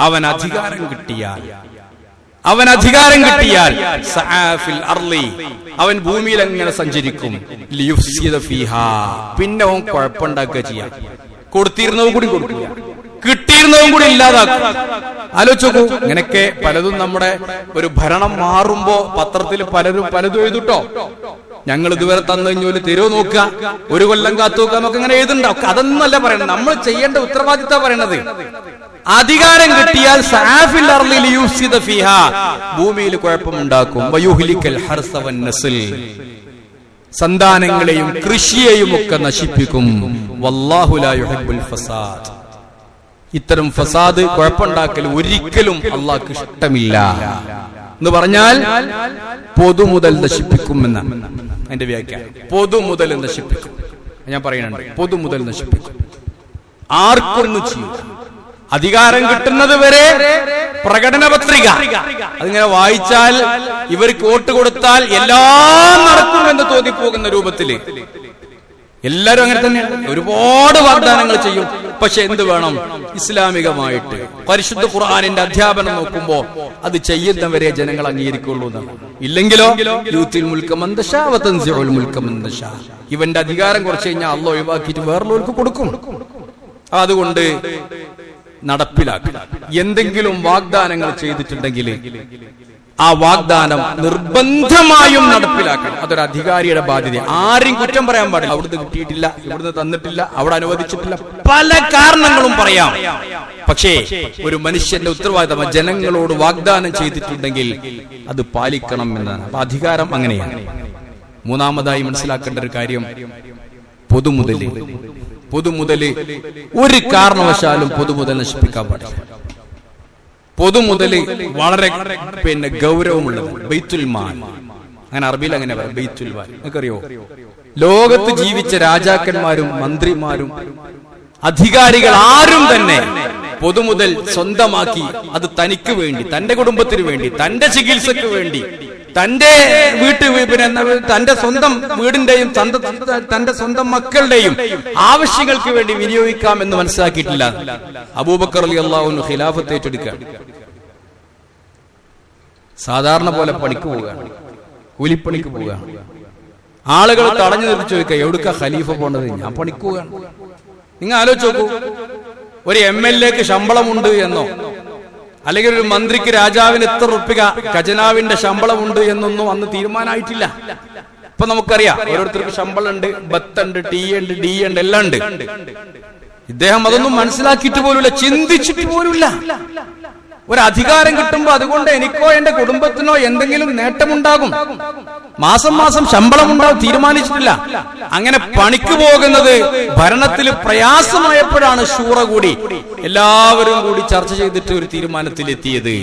അവൻ അധികാരം കിട്ടിയാൽ സആഫിൽ അർളി, അവൻ ഭൂമിയിൽ അങ്ങനെ സഞ്ചരിക്കും. ലിയുഫ്സിദ ഫീഹാ, പിന്നെ അവൻ കുഴപ്പമുണ്ടാക്കുക ചെയ്യാം. കൊടുത്തിരുന്നതും കൂടി കൊടുക്കുക, കിട്ടിയിരുന്നതും കൂടി ഇല്ലാതാക്കും. ആലോചിച്ചു നോക്കൂ. ഇങ്ങനെയൊക്കെ പലതും നമ്മുടെ ഒരു ഭരണം മാറുമ്പോ പത്രത്തിൽ പലതും എഴുതുട്ടോ. ഞങ്ങൾ ഇതുവരെ തന്ന ജോലി തരുമോ നോക്കുക, ഒരു കൊല്ലം കാത്തു നോക്കുക, നമുക്ക് ഇങ്ങനെ എഴുതുണ്ടാവും. അതൊന്നുമല്ല പറയണത്, നമ്മൾ ചെയ്യേണ്ട ഉത്തരവാദിത്തം പറയണത്. അധികാരം കിട്ടിയാൽ സആഫിൽ അർളി ലിയുഫ്സിദ ഫീഹാ, ഭൂമിയിൽ കുഴപ്പമുണ്ടാക്കും. വയുഹ്ലികൽ ഹർസ വന്നസ്ൽ, സന്താനങ്ങളെയും കൃഷിയെയും ഒക്കെ നശിപ്പിക്കും. വല്ലാഹു ലാ യുഹിബ്ബുൽ ഫസാദ്. ഇത്തരം ഫസാദ്, കുഴപ്പമുണ്ടാക്കൽ ഒരിക്കലും അള്ളാഹ്ക്ക് ഇഷ്ടമില്ല എന്ന് പറഞ്ഞാൽ പൊതുമുതൽ നശിപ്പിക്കുമെന്നാണ് അതിന്റെ വ്യാഖ്യാനം. പൊതുമുതൽ നശിപ്പിക്കും. ഞാൻ പറയുന്നുണ്ട്, പൊതുമുതൽ നശിപ്പിക്കും. ആർക്കൊന്നും ചെയ്യും. അധികാരം കിട്ടുന്നത് വരെ പ്രകടന പത്രിക അതിങ്ങനെ വായിച്ചാൽ, ഇവർക്ക് വോട്ട് കൊടുത്താൽ എല്ലാം നടക്കുമെന്ന് തോന്നിപ്പോകുന്ന രൂപത്തില് എല്ലാരും അങ്ങനെ തന്നെയാണ്. ഒരുപാട് വാഗ്ദാനങ്ങൾ ചെയ്യും. പക്ഷെ എന്ത് വേണം? ഇസ്ലാമികമായിട്ട് പരിശുദ്ധ ഖുർആനിന്റെ അധ്യാപനം നോക്കുമ്പോ അത് ചെയ്യുന്നവരെ ജനങ്ങൾ അംഗീകരിക്കുള്ളൂ എന്നാണ്. ഇല്ലെങ്കിലോ യൂത്തിൽ മുൽക്ക മൻ തശാ വ തൻസിഉൽ മുൽക്ക മൻ തശാ. ഇവന്റെ അധികാരം കുറച്ച് കഴിഞ്ഞാൽ അല്ലാഹു ഒഴിവാക്കിയിട്ട് വേറെയുള്ളവർക്ക് കൊടുക്കും. അതുകൊണ്ട് നടപ്പിലാക്കുക. എന്തെങ്കിലും വാഗ്ദാനങ്ങൾ ചെയ്തിട്ടുണ്ടെങ്കിൽ ആ വാഗ്ദാനം നിർബന്ധമായും നടപ്പിലാക്കണം. അതൊരു അധികാരിയുടെ ബാധ്യത. ആരും കുറ്റം പറയാൻ പാടില്ല. അവിടുന്ന് കിട്ടിയിട്ടില്ല, ഇവിടുന്ന് തന്നിട്ടില്ല, അവിടെ അനുവദിച്ചിട്ടില്ല, പല കാരണങ്ങളും പറയാം. പക്ഷേ ഒരു മനുഷ്യന്റെ ഉത്തരവാദിത്തം ജനങ്ങളോട് വാഗ്ദാനം ചെയ്തിട്ടുണ്ടെങ്കിൽ അത് പാലിക്കണം എന്നാണ്. അപ്പൊ അധികാരം അങ്ങനെയാണ്. മൂന്നാമതായി മനസ്സിലാക്കേണ്ട ഒരു കാര്യം, പൊതുമുതല് ഒരു കാരണവശാലും പൊതുമുതൽ നശിപ്പിക്കാൻ പാടില്ല. പൊതുമുതല് വളരെ ഗൗരവമുള്ളത്. ബൈത്തുൽ മാൽ, അങ്ങനെ അറബിയിൽ അങ്ങനെ പറയാം, ബൈത്തുൽ മാൽ. നിങ്ങൾക്കറിയോ, ലോകത്ത് ജീവിച്ച രാജാക്കന്മാരും മന്ത്രിമാരും അധികാരികൾ ആരും തന്നെ പൊതുമുതൽ സ്വന്തമാക്കി അത് തനിക്ക് വേണ്ടി, തന്റെ കുടുംബത്തിന് വേണ്ടി, തന്റെ ചികിത്സക്ക് വേണ്ടി, തന്റെ തന്റെ സ്വന്തം വീടിന്റെയും തന്റെ സ്വന്തം മക്കളുടെയും ആവശ്യങ്ങൾക്ക് വേണ്ടി വിനിയോഗിക്കാമെന്ന് മനസ്സിലാക്കിയിട്ടില്ല. അബൂബക്കർ റളിയല്ലാഹു അൻഹു ഖിലാഫത്ത് ഏറ്റെടുക്കുക, സാധാരണ പോലെ പണിക്ക് പോവുക, കൂലിപ്പണിക്ക് പോവുക. ആളുകൾ തടഞ്ഞു നിർത്തി ചോദിക്കുക, എവിടുക്ക ഖലീഫ പോണ്ടത്? ഞാൻ പണിക്ക് പോവുകയാണ്. നിങ്ങൾ ആലോചിച്ച് നോക്കൂ, ഒരു MLA-ക്ക് ശമ്പളമുണ്ട് എന്നോ, അല്ലെങ്കിൽ ഒരു മന്ത്രിക്ക് രാജാവിന് എത്ര റുപ്യ ഖജനാവിന്റെ ശമ്പളമുണ്ട് എന്നൊന്നും അന്ന് തീരുമാനമായിട്ടില്ല. ഇപ്പൊ നമുക്കറിയാം, ഓരോരുത്തർക്ക് ശമ്പളം ഉണ്ട്, ബത്തുണ്ട്, ടി ഉണ്ട്, ഡി ഉണ്ട്, എല്ലാം ഉണ്ട്. ഇദ്ദേഹം അതൊന്നും മനസ്സിലാക്കിയിട്ട് പോലുമില്ല, ചിന്തിച്ചിട്ട് പോലുമില്ല. ഒരു അധികാരം കിട്ടുമ്പോ അതുകൊണ്ട് എനിക്കോ എന്റെ കുടുംബത്തിനോ എന്തെങ്കിലും നേട്ടമുണ്ടാകും, മാസം മാസം ശമ്പളം ഉണ്ടാവും തീരുമാനിച്ചിട്ടില്ല. അങ്ങനെ പണിക്ക് പോകുന്നത് ഭരണത്തിൽ പ്രയാസമായപ്പോഴാണ് ഷൂറ കൂടി എല്ലാവരും കൂടി ചർച്ച ചെയ്തിട്ട് ഒരു തീരുമാനത്തിലെത്തിയത്.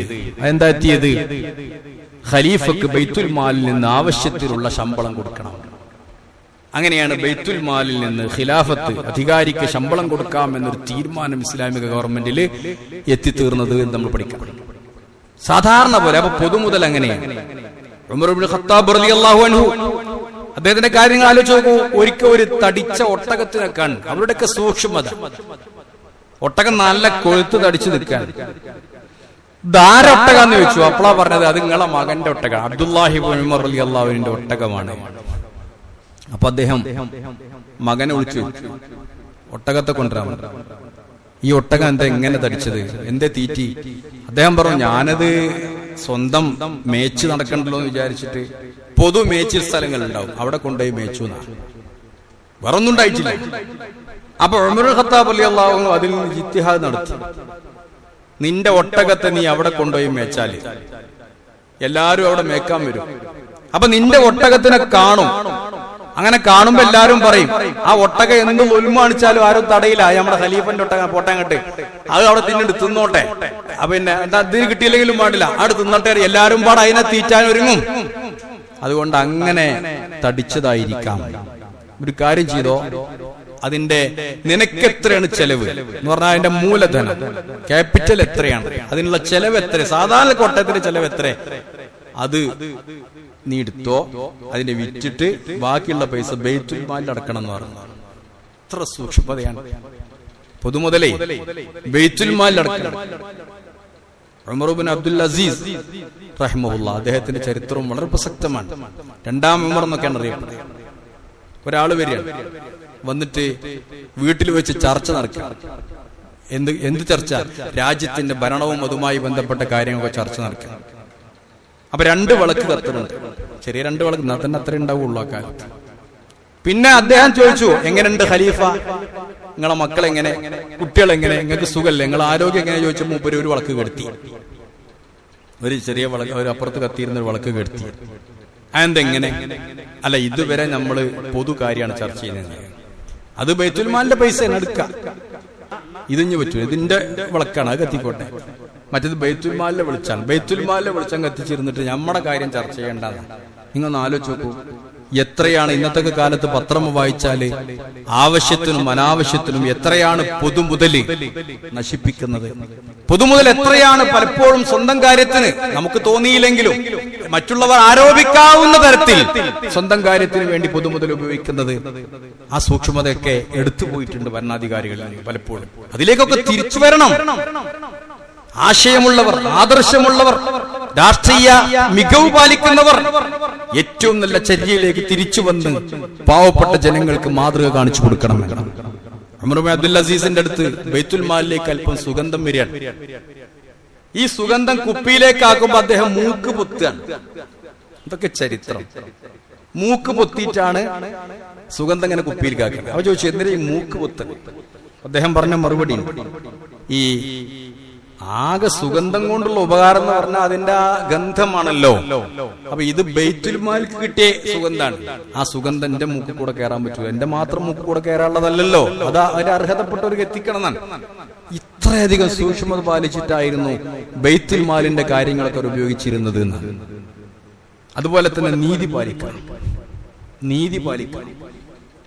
എന്താ എത്തിയത്? ഖലീഫക്ക് ബൈത്തുൽ മാലിൽ നിന്ന് ആവശ്യത്തിലുള്ള ശമ്പളം കൊടുക്കണം. അങ്ങനെയാണ് ബൈത്തുൽ മാലിൽ നിന്ന് ഖിലാഫത്ത്, അധികാരിക്ക് ശമ്പളം കൊടുക്കാം എന്നൊരു തീരുമാനം ഇസ്ലാമിക ഗവൺമെന്റിൽ എത്തിത്തീർന്നത് എന്ന് നമ്മൾ പഠിക്കാം. സാധാരണ പോലെ. അപ്പൊ പൊതുമുതൽ അങ്ങനെയാണ്. ഉമർ ഇബ്നു ഖത്താബ് റളിയല്ലാഹു അൻഹു, അദ്ദേഹത്തിന്റെ കാര്യങ്ങൾ ആലോചിച്ച് നോക്കൂ. ഒരിക്കൽ ഒരു തടിച്ച ഒട്ടകത്തിനെ കണ്ട്, അവരുടെയൊക്കെ സൂക്ഷ്മത, ഒട്ടകം നല്ല കൊഴുത്ത് തടിച്ചു നിൽക്കാൻ. ധാരൊട്ടകാന്ന് ചോദിച്ചു. അപ്പോഴാ പറഞ്ഞത് അത് നിങ്ങളെ മകന്റെ ഒട്ടകം, അബ്ദുല്ലാഹി ഇബ്നു ഉമർ റളിയല്ലാഹു അൻഹുവിന്റെ ഒട്ടകമാണ്. അപ്പൊ അദ്ദേഹം മകനെ വിളിച്ചു, ഒട്ടകത്തെ കൊണ്ടുവരാൻ. ഈ ഒട്ടകം എന്താ എങ്ങനെ തടിച്ചത്, എന്തേ തീറ്റി? അദ്ദേഹം പറഞ്ഞു, ഞാനത് സ്വന്തം മേച്ച് നടക്കണ്ടല്ലോ എന്ന് വിചാരിച്ചിട്ട് പൊതു മേച്ചിൽ സ്ഥലങ്ങൾ ഉണ്ടാവും, അവിടെ കൊണ്ടുപോയി മേച്ചു എന്നാണ്. വേറൊന്നും ഉണ്ടായിട്ടില്ല. അപ്പൊ ഉമർ ഖത്താബ് റളിയല്ലാഹു അൻഹു അതിൽ ഇജ്തിഹാദ് നടത്തി. നിന്റെ ഒട്ടകത്തെ നീ അവിടെ കൊണ്ടുപോയി മേച്ചാല് എല്ലാരും അവിടെ മേക്കാൻ വരും. അപ്പൊ നിന്റെ ഒട്ടകത്തിനെ കാണും. അങ്ങനെ കാണുമ്പോ എല്ലാരും പറയും, ആ ഒട്ടക എന്ത് ഒൽമാണിച്ചാലും ആരും തടയില്ല, നമ്മുടെ ഖലീഫന്റെ ഒട്ടകം പോട്ടങ്ങട്ട് അത് അവിടെ തിന്നോട്ടെ. പിന്നെ എന്താ ഇതിന് കിട്ടിയില്ലെങ്കിലും പാടില്ല, അവിടെ തിന്നോട്ടെ. എല്ലാരും പാടെ അതിനെ തീറ്റാൻ ഒരുങ്ങും. അതുകൊണ്ട് അങ്ങനെ തടിച്ചതായിരിക്കാം. ഒരു കാര്യം ചെയ്തോ, അതിന്റെ നിനക്ക് എത്രയാണ് ചെലവ് എന്ന് പറഞ്ഞാൽ അതിന്റെ മൂലധനം, ക്യാപിറ്റൽ എത്രയാണ്, അതിനുള്ള ചെലവ് എത്ര, സാധാരണ ഒട്ടകത്തിന്റെ ചെലവ് എത്ര, അത് നീ എടുത്തോ. അതിനെ വിറ്റിട്ട് ബാക്കിയുള്ള പൈസ ബൈത്തുൽ മാലിൽ അടക്കണം എന്ന് പറഞ്ഞു. എത്ര സൂക്ഷ്മതയാണ്. പൊതുമുതലേ ബൈത്തുൽ മാലിൽ അടക്കണം. ഉമർ ഇബ്നു അബ്ദുൽ അസീസ് റഹിമഹുല്ലാ, അദ്ദേഹത്തിന്റെ ചരിത്രവും വളരെ പ്രസക്തമാണ്. രണ്ടാം ഉമർ എന്നൊക്കെയാണ് അറിയപ്പെടുന്നത്. ഒരാള് വരികയാണ്, വന്നിട്ട് വീട്ടിൽ വെച്ച് ചർച്ച നടക്കുക. എന്ത് ചർച്ച? രാജ്യത്തിന്റെ ഭരണവും അതുമായി ബന്ധപ്പെട്ട കാര്യങ്ങളൊക്കെ ചർച്ച നടക്കുക. അപ്പൊ 2 വിളക്ക് കത്തുന്നുണ്ട്, ചെറിയ 2 വിളക്ക്, എന്നാൽ തന്നെ അത്ര ഉണ്ടാവുള്ളൂ ആ കാലത്ത്. പിന്നെ അദ്ദേഹം ചോദിച്ചു, എങ്ങനെയുണ്ട് ഖലീഫ, നിങ്ങളെ മക്കളെങ്ങനെ, കുട്ടികളെങ്ങനെ, നിങ്ങൾക്ക് സുഖല്ലേ, നിങ്ങളെ ആരോഗ്യം എങ്ങനെ ചോദിച്ചപ്പോൾ മൂപ്പര് ഒരു വിളക്ക് കെടുത്തി, ഒരു ചെറിയ വിളക്ക്, ഒരു അപ്പുറത്ത് കത്തിയിരുന്ന ഒരു വിളക്ക് കെടുത്തി. അതെന്തെങ്ങനെ? അല്ല, ഇതുവരെ നമ്മള് പൊതുകാര്യാണ് ചർച്ച ചെയ്യുന്നത്. അത് ബൈത്തുൽ മാലിന്റെ പൈസ എടുക്കാം, ഇതിഞ്ഞു പറ്റൂ, ഇതിന്റെ വിളക്കാണ്, അത് കത്തിക്കോട്ടെ. മറ്റേത് ബൈത്തുൽ മാലിലെ വിളിച്ചാണ്. ബൈത്തുൽ മാലിലെ വിളിച്ചാൽ കത്തിച്ചിരുന്നിട്ട് നമ്മുടെ കാര്യം ചർച്ച ചെയ്യേണ്ടതാണ്. നിങ്ങളൊന്ന് ആലോചിച്ച് നോക്കൂ, എത്രയാണ് ഇന്നത്തെ കാലത്ത് പത്രം വായിച്ചാല് ആവശ്യത്തിനും അനാവശ്യത്തിനും എത്രയാണ് പൊതുമുതല് നശിപ്പിക്കുന്നത്. പൊതുമുതൽ എത്രയാണ് പലപ്പോഴും സ്വന്തം കാര്യത്തിന് നമുക്ക് തോന്നിയില്ലെങ്കിലും മറ്റുള്ളവർ ആരോപിക്കാവുന്ന തരത്തിൽ സ്വന്തം കാര്യത്തിന് വേണ്ടി പൊതുമുതൽ ഉപയോഗിക്കുന്നത്. ആ സൂക്ഷ്മതയൊക്കെ എടുത്തുപോയിട്ടുണ്ട് ഭരണാധികാരികളിൽ പലപ്പോഴും. അതിലേക്കൊക്കെ തിരിച്ചു വരണം. ആശയമുള്ളവർ, ആദർശമുള്ളവർ, രാഷ്ട്രീയ മികവ് പാലിക്കുന്നവർ ഏറ്റവും നല്ല ചര്യയിലേക്ക് തിരിച്ചു വന്ന് പാവപ്പെട്ട ജനങ്ങൾക്ക് മാതൃക കാണിച്ചു കൊടുക്കണം. ഉമർ ഇബ്നു അബ്ദുൽ അസീസിന്റെ അടുത്ത് ബൈത്തുൽ മാലിലേക്ക് അല്പം സുഗന്ധം വരികയാണ്. ഈ സുഗന്ധം കുപ്പിയിലേക്ക് ആക്കുമ്പോ അദ്ദേഹം മൂക്ക് പൊത്തുകയാണ്. ഇതൊക്കെ ചരിത്രം. മൂക്ക് പൊത്തിയിട്ടാണ് സുഗന്ധം ഇങ്ങനെ കുപ്പിയിലേക്ക് ആക്കുന്നത്. അവ ചോദിച്ചു, എന്തിനാ ഈ മൂക്ക് പൊത്തൽ? അദ്ദേഹം പറഞ്ഞ മറുപടി, ഈ ആകെ സുഗന്ധം കൊണ്ടുള്ള ഉപകാരം എന്ന് പറഞ്ഞാൽ അതിന്റെ ആ ഗന്ധമാണല്ലോ. അപ്പൊ ഇത് ബൈത്തുൽ മാലിക്ക് കിട്ടിയ സുഗന്ധാണ്. ആ സുഗന്ധം എന്റെ മൂക്കിൽ കൂടെ കയറാൻ പറ്റൂ, എന്റെ മാത്രം മൂക്കിൽ കൂടെ കയറാനുള്ളതല്ലോ. അത് അതിന് അർഹതപ്പെട്ടവർക്ക് എത്തിക്കണം എന്നാണ്. ഇത്രയധികം സൂക്ഷ്മത പാലിച്ചിട്ടായിരുന്നു ബൈത്തുൽ മാലിന്റെ കാര്യങ്ങളൊക്കെ ഉപയോഗിച്ചിരുന്നത് എന്ന്. അതുപോലെ തന്നെ നീതി പാലിക്കണം. നീതി പാലിക്കണം.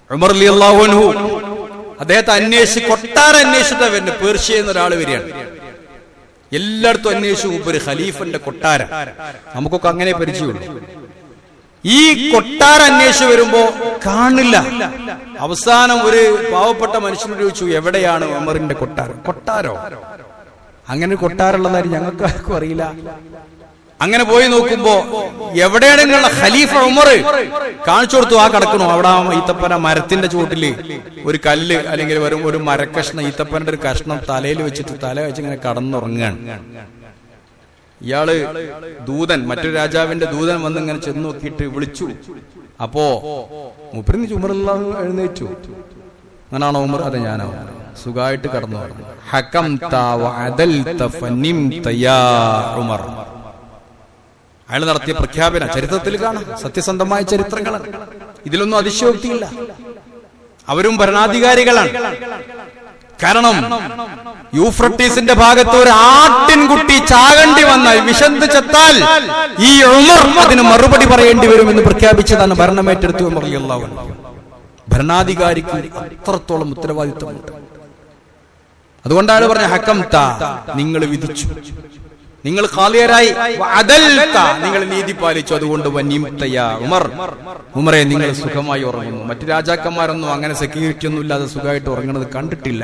ഉമർ റളിയല്ലാഹു അൻഹു അദ്ദേഹത്തെ അന്വേഷിച്ച് കൊട്ടാരം അന്വേഷിച്ചിട്ടാ വരുന്നത്. പേർഷ്യ എന്നൊരാൾ വരികയാണ്. എല്ലായിടത്തും അന്വേഷിച്ചു ഒരു ഖലീഫന്റെ കൊട്ടാരം. നമുക്കൊക്കെ അങ്ങനെ പരിചയമുള്ളൂ. ഈ കൊട്ടാരം അന്വേഷിച്ച് വരുമ്പോ കാണില്ല. അവസാനം ഒരു പാവപ്പെട്ട മനുഷ്യനോട് ചോദിച്ചു, എവിടെയാണ് ഉമറിന്റെ കൊട്ടാരം? കൊട്ടാരോ? അങ്ങനെ കൊട്ടാരമുള്ളതായി ഞങ്ങൾക്ക് ആർക്കും അറിയില്ല. അങ്ങനെ പോയി നോക്കുമ്പോ എവിടെയാണ് നിങ്ങളുടെ ഖലീഫ ഉമർ? കാണിച്ചു കൊടുത്തു. ആ കിടക്കണു അവിടെ ഈത്തപ്പന മരത്തിന്റെ ചുവട്ടില് ഒരു കല്ല് അല്ലെങ്കിൽ ഒരു മരക്കഷ്ണം, ഈത്തപ്പന്റെ ഒരു കഷ്ണം തലയിൽ വെച്ചിട്ട് തല വെച്ച് ഇങ്ങനെ കടന്നുറങ്ങുകയാണ്. ഇയാള് ദൂതൻ, മറ്റൊരു രാജാവിന്റെ ദൂതൻ വന്ന് ഇങ്ങനെ ചെന്ന് നോക്കിയിട്ട് വിളിച്ചു. അപ്പോ മുപ്പരിന്ന് ഉമറുള്ളാഹു എഴുന്നേറ്റു. അങ്ങനാണോ ഉമർ? അതെ, ഞാനോ. സുഖമായിട്ട് കടന്നു. ഉമർ അയാൾ നടത്തിയ പ്രഖ്യാപന ചരിത്രത്തിൽ കാണാം. സത്യസന്ധമായ ചരിത്രങ്ങളാണ്. ഇതിലൊന്നും അതിശയോക്തിയില്ല. അവരും ഭരണാധികാരികളാണ്. കാരണം യൂഫ്രട്ടീസിന്റെ ഭാഗത്ത് ഒരു ആട്ടിൻകുട്ടി ചാകേണ്ടി വന്നാൽ, വിശന്ന് ചത്താൽ ഈ ഉമർ അതിന് മറുപടി പറയേണ്ടി വരുമെന്ന് പ്രഖ്യാപിച്ചതാണ് ഭരണമേറ്റെടുത്തു ഉമർ റളിയല്ലാഹു അൻഹു. ഭരണാധികാരിക്ക് അത്രത്തോളം ഉത്തരവാദിത്വമുണ്ട്. അതുകൊണ്ടാണ് പറഞ്ഞ ഹക്കംത, നിങ്ങൾ വിധിച്ചു, നിങ്ങൾ ഖാലിയരായി, നിങ്ങൾ നീതി പാലിച്ചു. അതുകൊണ്ട് ഉമർ, ഉമറെ നിങ്ങൾ സുഖമായി ഉറങ്ങുന്നു. മറ്റു രാജാക്കന്മാരൊന്നും അങ്ങനെ സെക്യൂരിറ്റി ഒന്നും ഇല്ലാതെ സുഖമായിട്ട് ഉറങ്ങുന്നത് കണ്ടിട്ടില്ല.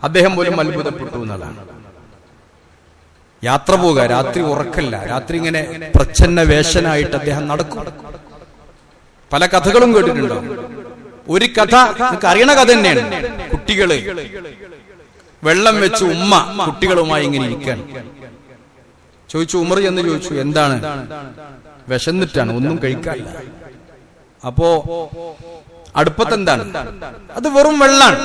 അദ്ദേഹം പോലും അത്ഭുതപ്പെട്ടു എന്നുള്ളതാണ്. യാത്ര പോവുക, രാത്രി ഉറക്കല്ല, രാത്രി ഇങ്ങനെ പ്രച്ഛന്ന വേഷനായിട്ട് അദ്ദേഹം നടക്കും. പല കഥകളും കേട്ടിട്ടുണ്ടോ? ഒരു കഥ നിങ്ങൾക്ക് അറിയണ കഥ തന്നെയാണ്. കുട്ടികള് വെള്ളം വെച്ച് ഉമ്മ കുട്ടികളുമായി ഇങ്ങനെ ഇരിക്കാൻ ചോദിച്ചു. ഉമർ എന്ന് ചോദിച്ചു, എന്താണ്? വിശന്നിട്ടാണ്, ഒന്നും കഴിക്കാനില്ല. അപ്പോ അടുപ്പത്തെന്താണ്? അത് വെറും വെള്ളാണ്.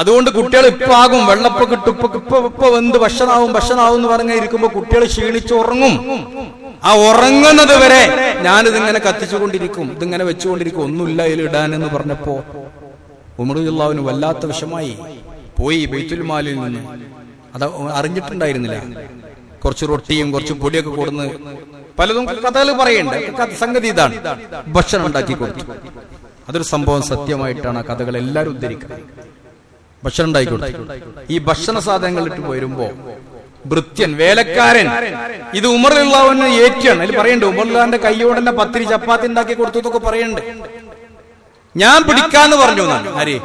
അതുകൊണ്ട് കുട്ടികൾ ഇപ്പൊ ആകും, വെള്ളപ്പൊ കിട്ടും, ഇപ്പൊ വെന്ത് ഭക്ഷണാവും എന്ന് പറഞ്ഞ ഇരിക്കുമ്പോ കുട്ടികൾ ക്ഷീണിച്ച് ഉറങ്ങും. ആ ഉറങ്ങുന്നത് വരെ ഞാനിതിങ്ങനെ കത്തിച്ചുകൊണ്ടിരിക്കും, ഇതിങ്ങനെ വെച്ചുകൊണ്ടിരിക്കും, ഒന്നുമില്ല ഇതിൽ ഇടാനെന്ന് പറഞ്ഞപ്പോ ഉമർ റളിയല്ലാഹു അൻഹു വല്ലാത്ത വിഷമായി പോയി. ബൈത്തുൽ മാലിൽ നിന്ന് അത് അറിഞ്ഞിട്ടുണ്ടായിരുന്നില്ല. കുറച്ച് റൊട്ടിയും കുറച്ച് പൊടിയൊക്കെ കൊടുന്ന് പലതും കഥകൾ പറയണ്ട്. സംഗതി ഇതാണ്, ഭക്ഷണം ഉണ്ടാക്കി കൊടുത്തു. അതൊരു സംഭവം സത്യമായിട്ടാണ്. ആ കഥകൾ എല്ലാവരും ഉദ്ധരിക്കുന്നത്. ഭക്ഷണം ഉണ്ടാക്കി കൊടുത്തു. ഈ ഭക്ഷണ സാധനങ്ങൾ ഇട്ട് വരുമ്പോ ഭൃത്യൻ, വേലക്കാരൻ, ഇത് ഉമർ റളിയല്ലാഹു അൻഹു ഏറ്റിയാണ്. അതിൽ പറയണ്ട്, ഉമർ റളിയല്ലാഹുവിന്റെ കൈയോടെ തന്നെ പത്തിരി ചപ്പാത്തി ഉണ്ടാക്കി കൊടുത്തു എന്നൊക്കെ പറയണ്ട്. ഞാൻ പിടിക്കാന്ന് പറഞ്ഞു. ആര്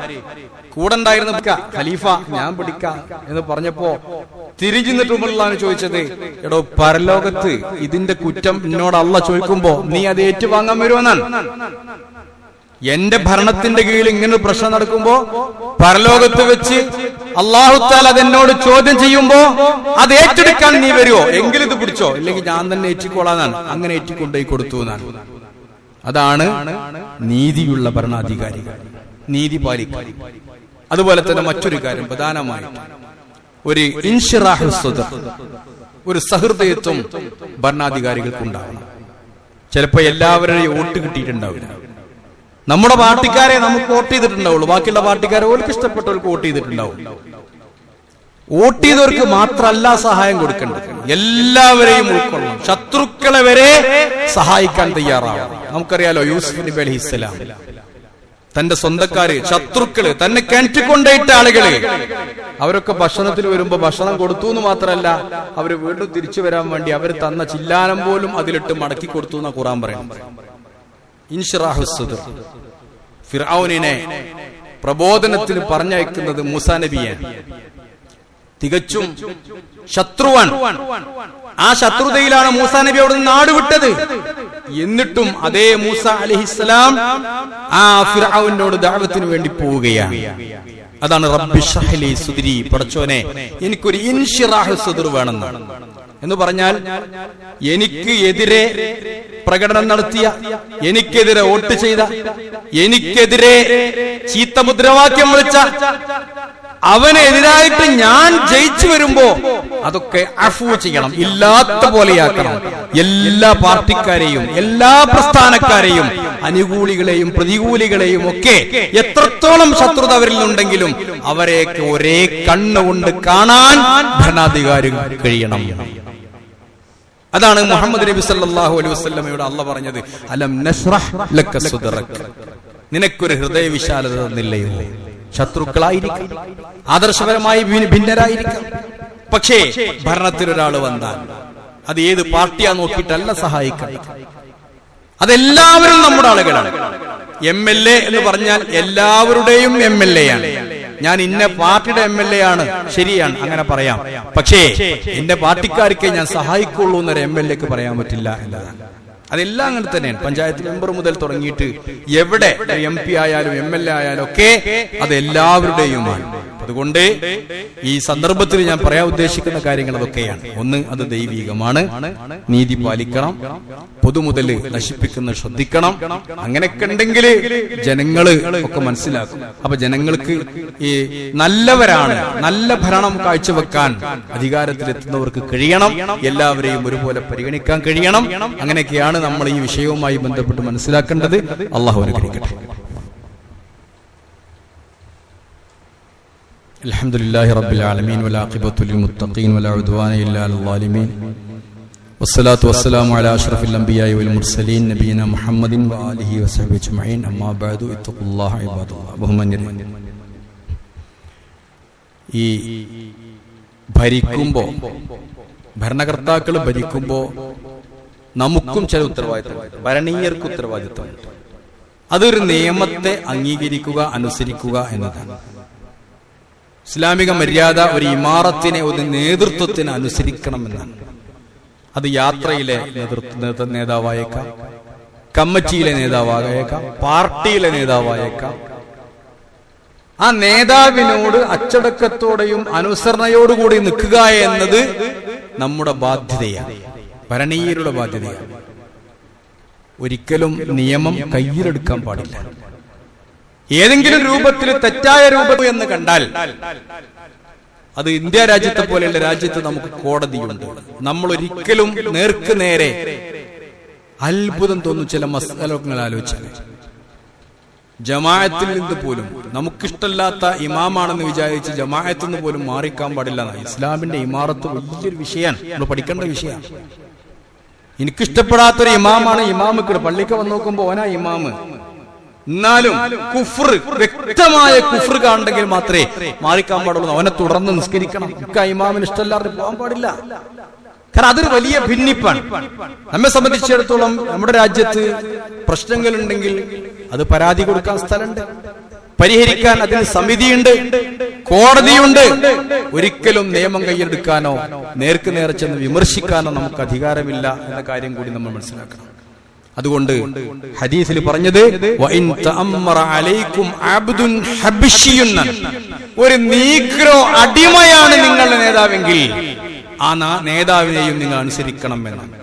കൂടെ ഉണ്ടായിരുന്ന ഖലീഫ, ഞാൻ പിടിക്കാം എന്ന് പറഞ്ഞപ്പോ തിരിഞ്ഞിട്ട് ഉമർ റളിയല്ലാഹു അൻഹു ചോദിച്ചത്, എടോ പരലോകത്ത് ഇതിന്റെ കുറ്റം എന്നോട് അള്ളാഹ് ചോദിക്കുമ്പോ നീ അത് ഏറ്റുവാങ്ങാൻ വരുമെന്നാണ്. എന്റെ ഭരണത്തിന്റെ കീഴിൽ ഇങ്ങനെ പ്രശ്നം നടക്കുമ്പോ പരലോകത്ത് വെച്ച് അല്ലാഹു തആല അതെന്നോട് ചോദ്യം ചെയ്യുമ്പോ അത് ഏറ്റെടുക്കാൻ നീ വരുമോ? എങ്കിലും ഇത് പിടിച്ചോ, ഇല്ലെങ്കിൽ ഞാൻ തന്നെ ഏറ്റിക്കോളാന്നാണ്. അങ്ങനെ ഏറ്റിക്കൊണ്ടേ കൊടുത്തു എന്നാണ്. അതാണ് നീതിയുള്ള ഭരണാധികാരികൾ, നീതി പാലിക്കുക. അതുപോലെ തന്നെ മറ്റൊരു കാര്യം പ്രധാനമായി ഒരു ഇൻഷിറാഹു സദർ, ഒരു സഹൃദയത്വം ഭരണാധികാരികൾക്ക് ഉണ്ടാവണം. ചിലപ്പോ എല്ലാവരുടെയും വോട്ട് കിട്ടിയിട്ടുണ്ടാവില്ല. നമ്മുടെ പാർട്ടിക്കാരെ നമുക്ക് വോട്ട് ചെയ്തിട്ടുണ്ടാവുള്ളൂ, ബാക്കിയുള്ള പാർട്ടിക്കാരെ ഓർക്ക് ഇഷ്ടപ്പെട്ടവർക്ക് വോട്ട് ചെയ്തിട്ടുണ്ടാവും. വോട്ട് ചെയ്തവർക്ക് മാത്രമല്ല സഹായം കൊടുക്കേണ്ടത്, എല്ലാവരെയും ഉൾക്കൊള്ളണം. ശത്രുക്കളെ വരെ സഹായിക്കാൻ തയ്യാറാവണം. നമുക്കറിയാലോ, യൂസുഫ് നബി അലൈഹിസ്സലാം തന്റെ സ്വന്തക്കാര്, ശത്രുക്കള്, തന്നെ കിണറ്റിക്കൊണ്ടേയിട്ട ആളുകള്, അവരൊക്കെ ഭക്ഷണത്തിൽ വരുമ്പോ ഭക്ഷണം കൊടുത്തു എന്ന് മാത്രമല്ല, അവര് വീണ്ടും തിരിച്ചു വരാൻ വേണ്ടി അവർ തന്ന ചില്ലാനം പോലും അതിലിട്ട് മടക്കി കൊടുത്തു എന്നാ ഖുർആൻ പറയുന്നത്. ഇൻഷിറാഹുസ് സദ്ർ. ഫിർഔനിനെ പ്രബോധനത്തിന് പറഞ്ഞയക്കുന്നത് മൂസാ നബിയാണ്. തികച്ചും ശത്രുവാൻ. ആ ശത്രുതയിലാണ് മൂസാ നബി അവിടെ നിന്ന് നാട് വിട്ടത്. എന്നിട്ടും അതേ മൂസ അലൈഹിസ്സലാം ആ ഫിർഔനോട് ദഅവത്തിന് വേണ്ടി പോവുകയാണ്. അതാണ് റബ്ബി ഇശ്റഹ് ലി സുദ്രി, പടച്ചോനെ എനിക്കൊരു ഇൻഷിറാഹു സുദ്ർ വേണമെന്നാണ്. എന്ന് പറഞ്ഞാൽ എനിക്ക് എതിരെ പ്രകടനം നടത്തിയ, എനിക്കെതിരെ വോട്ട് ചെയ്ത, എനിക്കെതിരെ ചീത്ത മുദ്രാവാക്യം വിളിച്ച അവനെതിരായിട്ട് ഞാൻ ജയിച്ചു വരുമ്പോ അതൊക്കെ അഫൂ ചെയ്യണം, ഇല്ലാത്ത പോലെയാക്കണം. എല്ലാ പാർട്ടിക്കാരെയും എല്ലാ പ്രസ്ഥാനക്കാരെയും അനുകൂലികളെയും പ്രതികൂലികളെയും ഒക്കെ എത്രത്തോളം ശത്രുത അവരിൽ നിന്നുണ്ടെങ്കിലും അവരെയൊക്കെ ഒരേ കണ്ണുകൊണ്ട് കാണാൻ ഭരണാധികാരികൾ കഴിയണം. അതാണ് മുഹമ്മദ് നബി സല്ലല്ലാഹു അലൈഹി വസല്ലമയോട് അല്ലാഹ് പറഞ്ഞത്, അലം നശ്റഹ് ലക സുദ്റക, നിനക്കൊരു ഹൃദയവിശാലത തന്നില്ലയോ? ശത്രുക്കളായിരിക്കും, ആദർശപരമായി ഭിന്നരായിരിക്കും, പക്ഷേ ഭരണത്തിലൊരാൾ വന്നാൽ അത് ഏത് പാർട്ടിയാ നോക്കിയിട്ടല്ല സഹായിക്കണം. അതെല്ലാവരും നമ്മുടെ ആളുകളാണ്. MLA എന്ന് പറഞ്ഞാൽ എല്ലാവരുടെയും MLA ആണ്. ഞാൻ ഇന്ന പാർട്ടിയുടെ MLA ആണ്, ശരിയാണ്, അങ്ങനെ പറയാം. പക്ഷേ എന്റെ പാർട്ടിക്കാർക്ക് ഞാൻ സഹായിക്കുള്ളൂ എന്നൊരു MLAക്ക് പറയാൻ പറ്റില്ല എന്നതാണ്. അതെല്ലാം അങ്ങനെ തന്നെയാണ്. പഞ്ചായത്ത് മെമ്പർ മുതൽ തുടങ്ങിയിട്ട് എവിടെ MP ആയാലും MLA ആയാലും ഒക്കെ അത് എല്ലാവരുടെയുമാണ്. അതുകൊണ്ട് ഈ സന്ദർഭത്തിൽ ഞാൻ പറയാൻ ഉദ്ദേശിക്കുന്ന കാര്യങ്ങൾ അതൊക്കെയാണ്. ഒന്ന്, അത് ദൈവികമാണ്, നീതി പാലിക്കണം, പൊതുമുതല് നശിപ്പിക്കുന്ന ശ്രദ്ധിക്കണം. അങ്ങനെയൊക്കെ ഉണ്ടെങ്കിൽ ജനങ്ങള് ഒക്കെ മനസ്സിലാക്കും. അപ്പൊ ജനങ്ങൾക്ക് ഈ നല്ലവരാണ്, നല്ല ഭരണം കാഴ്ചവെക്കാൻ അധികാരത്തിലെത്തുന്നവർക്ക് കഴിയണം, എല്ലാവരെയും ഒരുപോലെ പരിഗണിക്കാൻ കഴിയണം. അങ്ങനെയൊക്കെയാണ് നമ്മൾ ഈ വിഷയവുമായി ബന്ധപ്പെട്ട് മനസ്സിലാക്കേണ്ടത്. അല്ലാഹു അനുഗ്രഹിക്കട്ടെ. അൽഹംദുലില്ലാഹി റബ്ബിൽ ആലമീൻ വലാഖിബത്തു ലിൽ മുത്തഖീൻ വലാ ഉദ്വാന ഇല്ലാ അലൽ ളാലിമീൻ വസ്സലാത്തു വസ്സലാമു അലാ അഷ്റഫിൽ അംബിയാഇ വൽ മുർസലീൻ നബിയിനാ മുഹമ്മദിൻ വആലിഹി വസഹ്ബിഹി അജ്മഈൻ. അമ്മാ ബഅദു ഇത്തഖുല്ലാഹ ഇബാദല്ലാഹ്. ബഹുമാന്യരെ, ഈ ഭരിക്കുമ്പോ, ഭരണകർത്താക്കൾ ഭരിക്കുമ്പോ നമുക്കും ചില ഉത്തരവാദിത്തമുണ്ട്, ഭരണീയർക്ക് ഉത്തരവാദിത്തമുണ്ട്. അതൊരു നിയമത്തെ അംഗീകരിക്കുക, അനുസരിക്കുക എന്നതാണ്. ഇസ്ലാമിക മര്യാദ ഒരു ഇമാറത്തിനെ, ഒരു നേതൃത്വത്തിന് അനുസരിക്കണമെന്നാണ്. അത് യാത്രയിലെ നേതാവായേക്കാം, കമ്മിറ്റിയിലെ നേതാവായേക്കാം, പാർട്ടിയിലെ നേതാവായേക്കാം. ആ നേതാവിനോട് അച്ചടക്കത്തോടെയും അനുസരണയോടുകൂടി നിൽക്കുക എന്നത് നമ്മുടെ ബാധ്യതയാണ്, ഭരണീയരുടെ ബാധ്യതയാണ്. ഒരിക്കലും നിയമം കയ്യിലെടുക്കാൻ പാടില്ല. ഏതെങ്കിലും രൂപത്തിൽ, തെറ്റായ രൂപം എന്ന് കണ്ടാൽ, അത് ഇന്ത്യ രാജ്യത്തെ പോലെയുള്ള രാജ്യത്ത് നമുക്ക് കോടതിയുണ്ട്. നമ്മൾ ഒരിക്കലും നേർക്ക് നേരെ, അത്ഭുതം തോന്നുന്നു ചില മസലകൾ ആലോചിച്ചാൽ, ജമാഅത്തിൽ നിന്ന് പോലും നമുക്കിഷ്ടല്ലാത്ത ഇമാമാണെന്ന് വിചാരിച്ച് ജമാഅത്തിൽ നിന്ന് പോലും മാറിക്കാൻ പാടില്ല. ഇസ്ലാമിന്റെ ഇമാറത്ത് വലിയൊരു വിഷയമാണ്, നമ്മൾ പഠിക്കേണ്ട വിഷയമാണ്. എനിക്കിഷ്ടപ്പെടാത്തൊരു ഇമാമാണ് ഇമാമിക്കട്, പള്ളിക്ക് വന്ന് നോക്കുമ്പോ ഓനാ ഇമാമ്, എന്നാലും കുഫ്ർ, വ്യക്തമായ കുഫ്ർ കാണുന്നെങ്കിൽ മാത്രമേ മാറിക്കാൻ പാടുള്ളൂ. അവനെ തുടർന്ന് നിസ്കരിക്കണം. ഇമാമിന് ഇഷ്ടമല്ലാതെ പോകാൻ പാടില്ല. കാരണം അതൊരു വലിയ ഭിന്നിപ്പാണ്. നമ്മെ സംബന്ധിച്ചിടത്തോളം നമ്മുടെ രാജ്യത്ത് പ്രശ്നങ്ങളുണ്ടെങ്കിൽ അത് പരാതി കൊടുക്കാൻ സ്ഥലമുണ്ട്, പരിഹരിക്കാൻ അതിന് സമിതിയുണ്ട്, കോടതിയുണ്ട്. ഒരിക്കലും നിയമം കയ്യെടുക്കാനോ നേർക്ക് നേരെ ചെന്ന് വിമർശിക്കാനോ നമുക്ക് അധികാരമില്ല എന്ന കാര്യം കൂടി നമ്മൾ മനസ്സിലാക്കണം. അതുകൊണ്ട് ഹദീസിൽ പറഞ്ഞത്, ഒരു നീഗ്രോ അടിമയാണ് നിങ്ങളുടെ നേതാവെങ്കിൽ ആ നേതാവിനെയും നിങ്ങൾ അനുസരിക്കണം എന്നാണ്.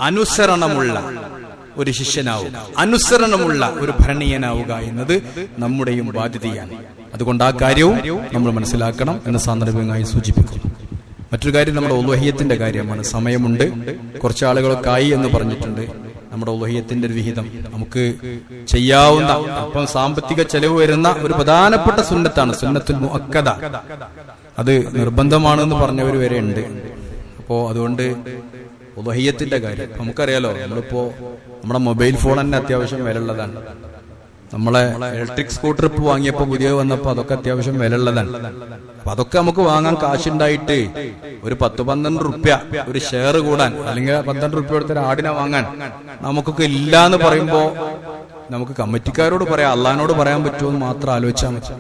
അനുസരണമുള്ള ഒരു ശിഷ്യനാവുക, അനുസരണമുള്ള ഒരു ഭരണീയനാവുക എന്നത് നമ്മുടെയും ബാധ്യതയാണ്. അതുകൊണ്ട് ആ കാര്യവും നമ്മൾ മനസ്സിലാക്കണം എന്ന് സാന്ദർഭികമായി സൂചിപ്പിക്കുന്നു. മറ്റൊരു കാര്യം നമ്മുടെ ഉളുഹിയ്യത്തിന്റെ കാര്യമാണ്. സമയമുണ്ട്, കുറച്ചാളുകളൊക്കെ ആയി എന്ന് പറഞ്ഞിട്ടുണ്ട്. നമ്മുടെ ഉളുഹിയ്യത്തിന്റെ ഒരു വിഹിതം നമുക്ക് ചെയ്യാവുന്ന അപ്പം സാമ്പത്തിക ചെലവ് വരുന്ന ഒരു പ്രധാനപ്പെട്ട സുന്നത്താണ് സുന്നത്തുൽ മുഅക്കദ. അത് നിർബന്ധമാണെന്ന് പറഞ്ഞവർ വരെ ഉണ്ട്. അപ്പോ അതുകൊണ്ട് ഉളുഹിയ്യത്തിന്റെ കാര്യം നമുക്കറിയാലോ, നമ്മളിപ്പോ നമ്മുടെ മൊബൈൽ ഫോൺ തന്നെ അത്യാവശ്യം വിലയുള്ളതാണ്. നമ്മളെ ഇലക്ട്രിക് സ്കൂട്ടർ ഇപ്പൊ വാങ്ങിയപ്പോ പുതിയ വന്നപ്പോ അതൊക്കെ അത്യാവശ്യം വിലയുള്ളതാണ്. അപ്പൊ അതൊക്കെ നമുക്ക് വാങ്ങാൻ കാശുണ്ടായിട്ട് ഒരു 10-12 റുപ്യ ഒരു ഷെയർ കൂടാൻ, അല്ലെങ്കിൽ 12 റുപ്യ കൊടുത്തൊരു ആടിനെ വാങ്ങാൻ നമുക്കൊക്കെ ഇല്ല എന്ന് പറയുമ്പോ നമുക്ക് കമ്മിറ്റിക്കാരോട് പറയാം, അള്ളഹാനോട് പറയാൻ പറ്റുമോ എന്ന് മാത്രം ആലോചിച്ചാൽ മതി.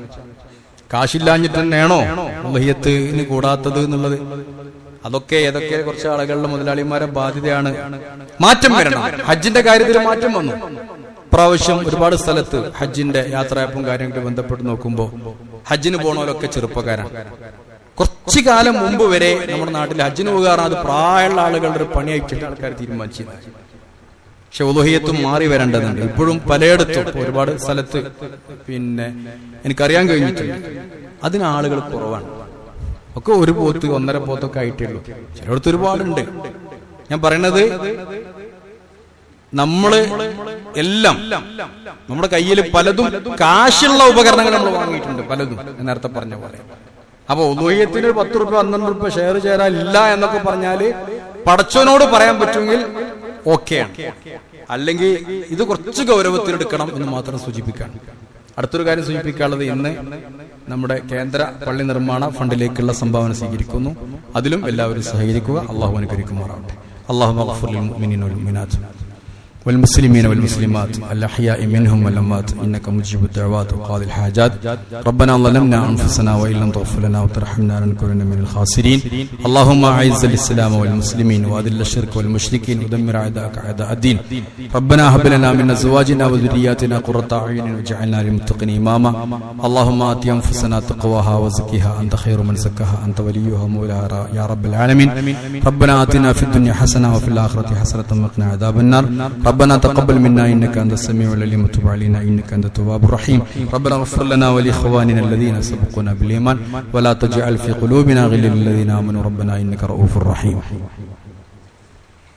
കാശില്ലാഞ്ഞിട്ട് തന്നെയാണോ ഉളുഹിയ്യത്തിന് കൂടാത്തത് എന്നുള്ളത്? അതൊക്കെ ഏതൊക്കെ കുറച്ച് ആളുകളുടെ മുതലാളിമാരെ ബാധ്യതയാണ്. മാറ്റം വരണം. ഹജ്ജിന്റെ കാര്യത്തിൽ മാറ്റം വന്നു. പ്രാവശ്യം ഒരുപാട് സ്ഥലത്ത് ഹജ്ജിന്റെ യാത്രയപ്പും കാര്യങ്ങളും ബന്ധപ്പെട്ട് നോക്കുമ്പോൾ ഹജ്ജിന് പോണവരൊക്കെ ചെറുപ്പക്കാരാണ്. കുറച്ചു കാലം മുമ്പ് വരെ നമ്മുടെ നാട്ടിൽ ഹജ്ജിന് പോകാറാണ് അത് പ്രായമുള്ള ആളുകളുടെ ഒരു പണിയായിട്ട് ആൾക്കാർ തീരുമാനിച്ചത്. പക്ഷെ ഉളുഹിയ്യത്തും മാറി വരേണ്ടതുണ്ട്. ഇപ്പോഴും പലയിടത്തും ഒരുപാട് സ്ഥലത്ത് എനിക്കറിയാൻ കഴിഞ്ഞിട്ടുണ്ട്, അതിന് ആളുകൾ കുറവാണ്. ഒക്കെ ഒരു പോത്ത് 1.5 പോത്തൊക്കെ ആയിട്ടേ ഉള്ളൂ. ചിലയിടത്ത് ഒരുപാടുണ്ട്. ഞാൻ പറയണത് നമ്മള് എല്ലാം നമ്മുടെ കയ്യിൽ പലതും കാശുള്ള ഉപകരണങ്ങൾ നമ്മൾ വാങ്ങിയിട്ടുണ്ട്, പലതും നേരത്തെ പറഞ്ഞ പോലെ. അപ്പൊ ഉളുഹിയ്യത്തിന് 10 റുപ്യ 12 റുപ്യ ഷെയർ ചേരാനില്ല എന്നൊക്കെ പറഞ്ഞാല് പടച്ചവനോട് പറയാൻ പറ്റുമെങ്കിൽ ഓക്കെയാണ്. അല്ലെങ്കിൽ ഇത് കുറച്ച് ഗൗരവത്തിലെടുക്കണം എന്ന് മാത്രം സൂചിപ്പിക്കാൻ. അടുത്തൊരു കാര്യം സൂചിപ്പിക്കാനുള്ളത്, ഇന്ന് നമ്മുടെ കേന്ദ്ര പള്ളി നിർമ്മാണ ഫണ്ടിലേക്കുള്ള സംഭാവന സ്വീകരിക്കുന്നു. അതിലും എല്ലാവരും സഹകരിക്കുക. അള്ളാഹു അനുഗ്രഹിക്കുമാറാവട്ടെ. അല്ലാഹുമ്മ ഗ്ഫിർ ലിൽ മുഅ്മിനീന വൽ മുഅ്മിനാത്ത് والمسلمين والمسلمات الأحياء منهم والأموات إنك مجيب الدعوات وقاضي الحاجات. ربنا ظلمنا أنفسنا وإن لم تغفر لنا وترحمنا لنكونن من الخاسرين. اللهم أعز الإسلام والمسلمين وأذل الشرك والمشركين ودمر أعداءك أعداء الدين. ربنا هب لنا من أزواجنا وذرياتنا قرة أعين واجعلنا للمتقين إماما. اللهم آت أنفسنا تقواها وزكها أنت خير من زكاها أنت وليها مولاها يا رب العالمين. ربنا آتنا في الدنيا حسنة وفي الآخرة حسنة وقنا عذاب النار. ربنا تقبل منا إنك أنت السميع العليم وتب علينا إنك أنت التواب الرحيم. ربنا اغفر لنا ولإخواننا الذين سبقونا بالإيمان ولا تجعل في قلوبنا غلا للذين آمنوا ربنا إنك رؤوف رحيم.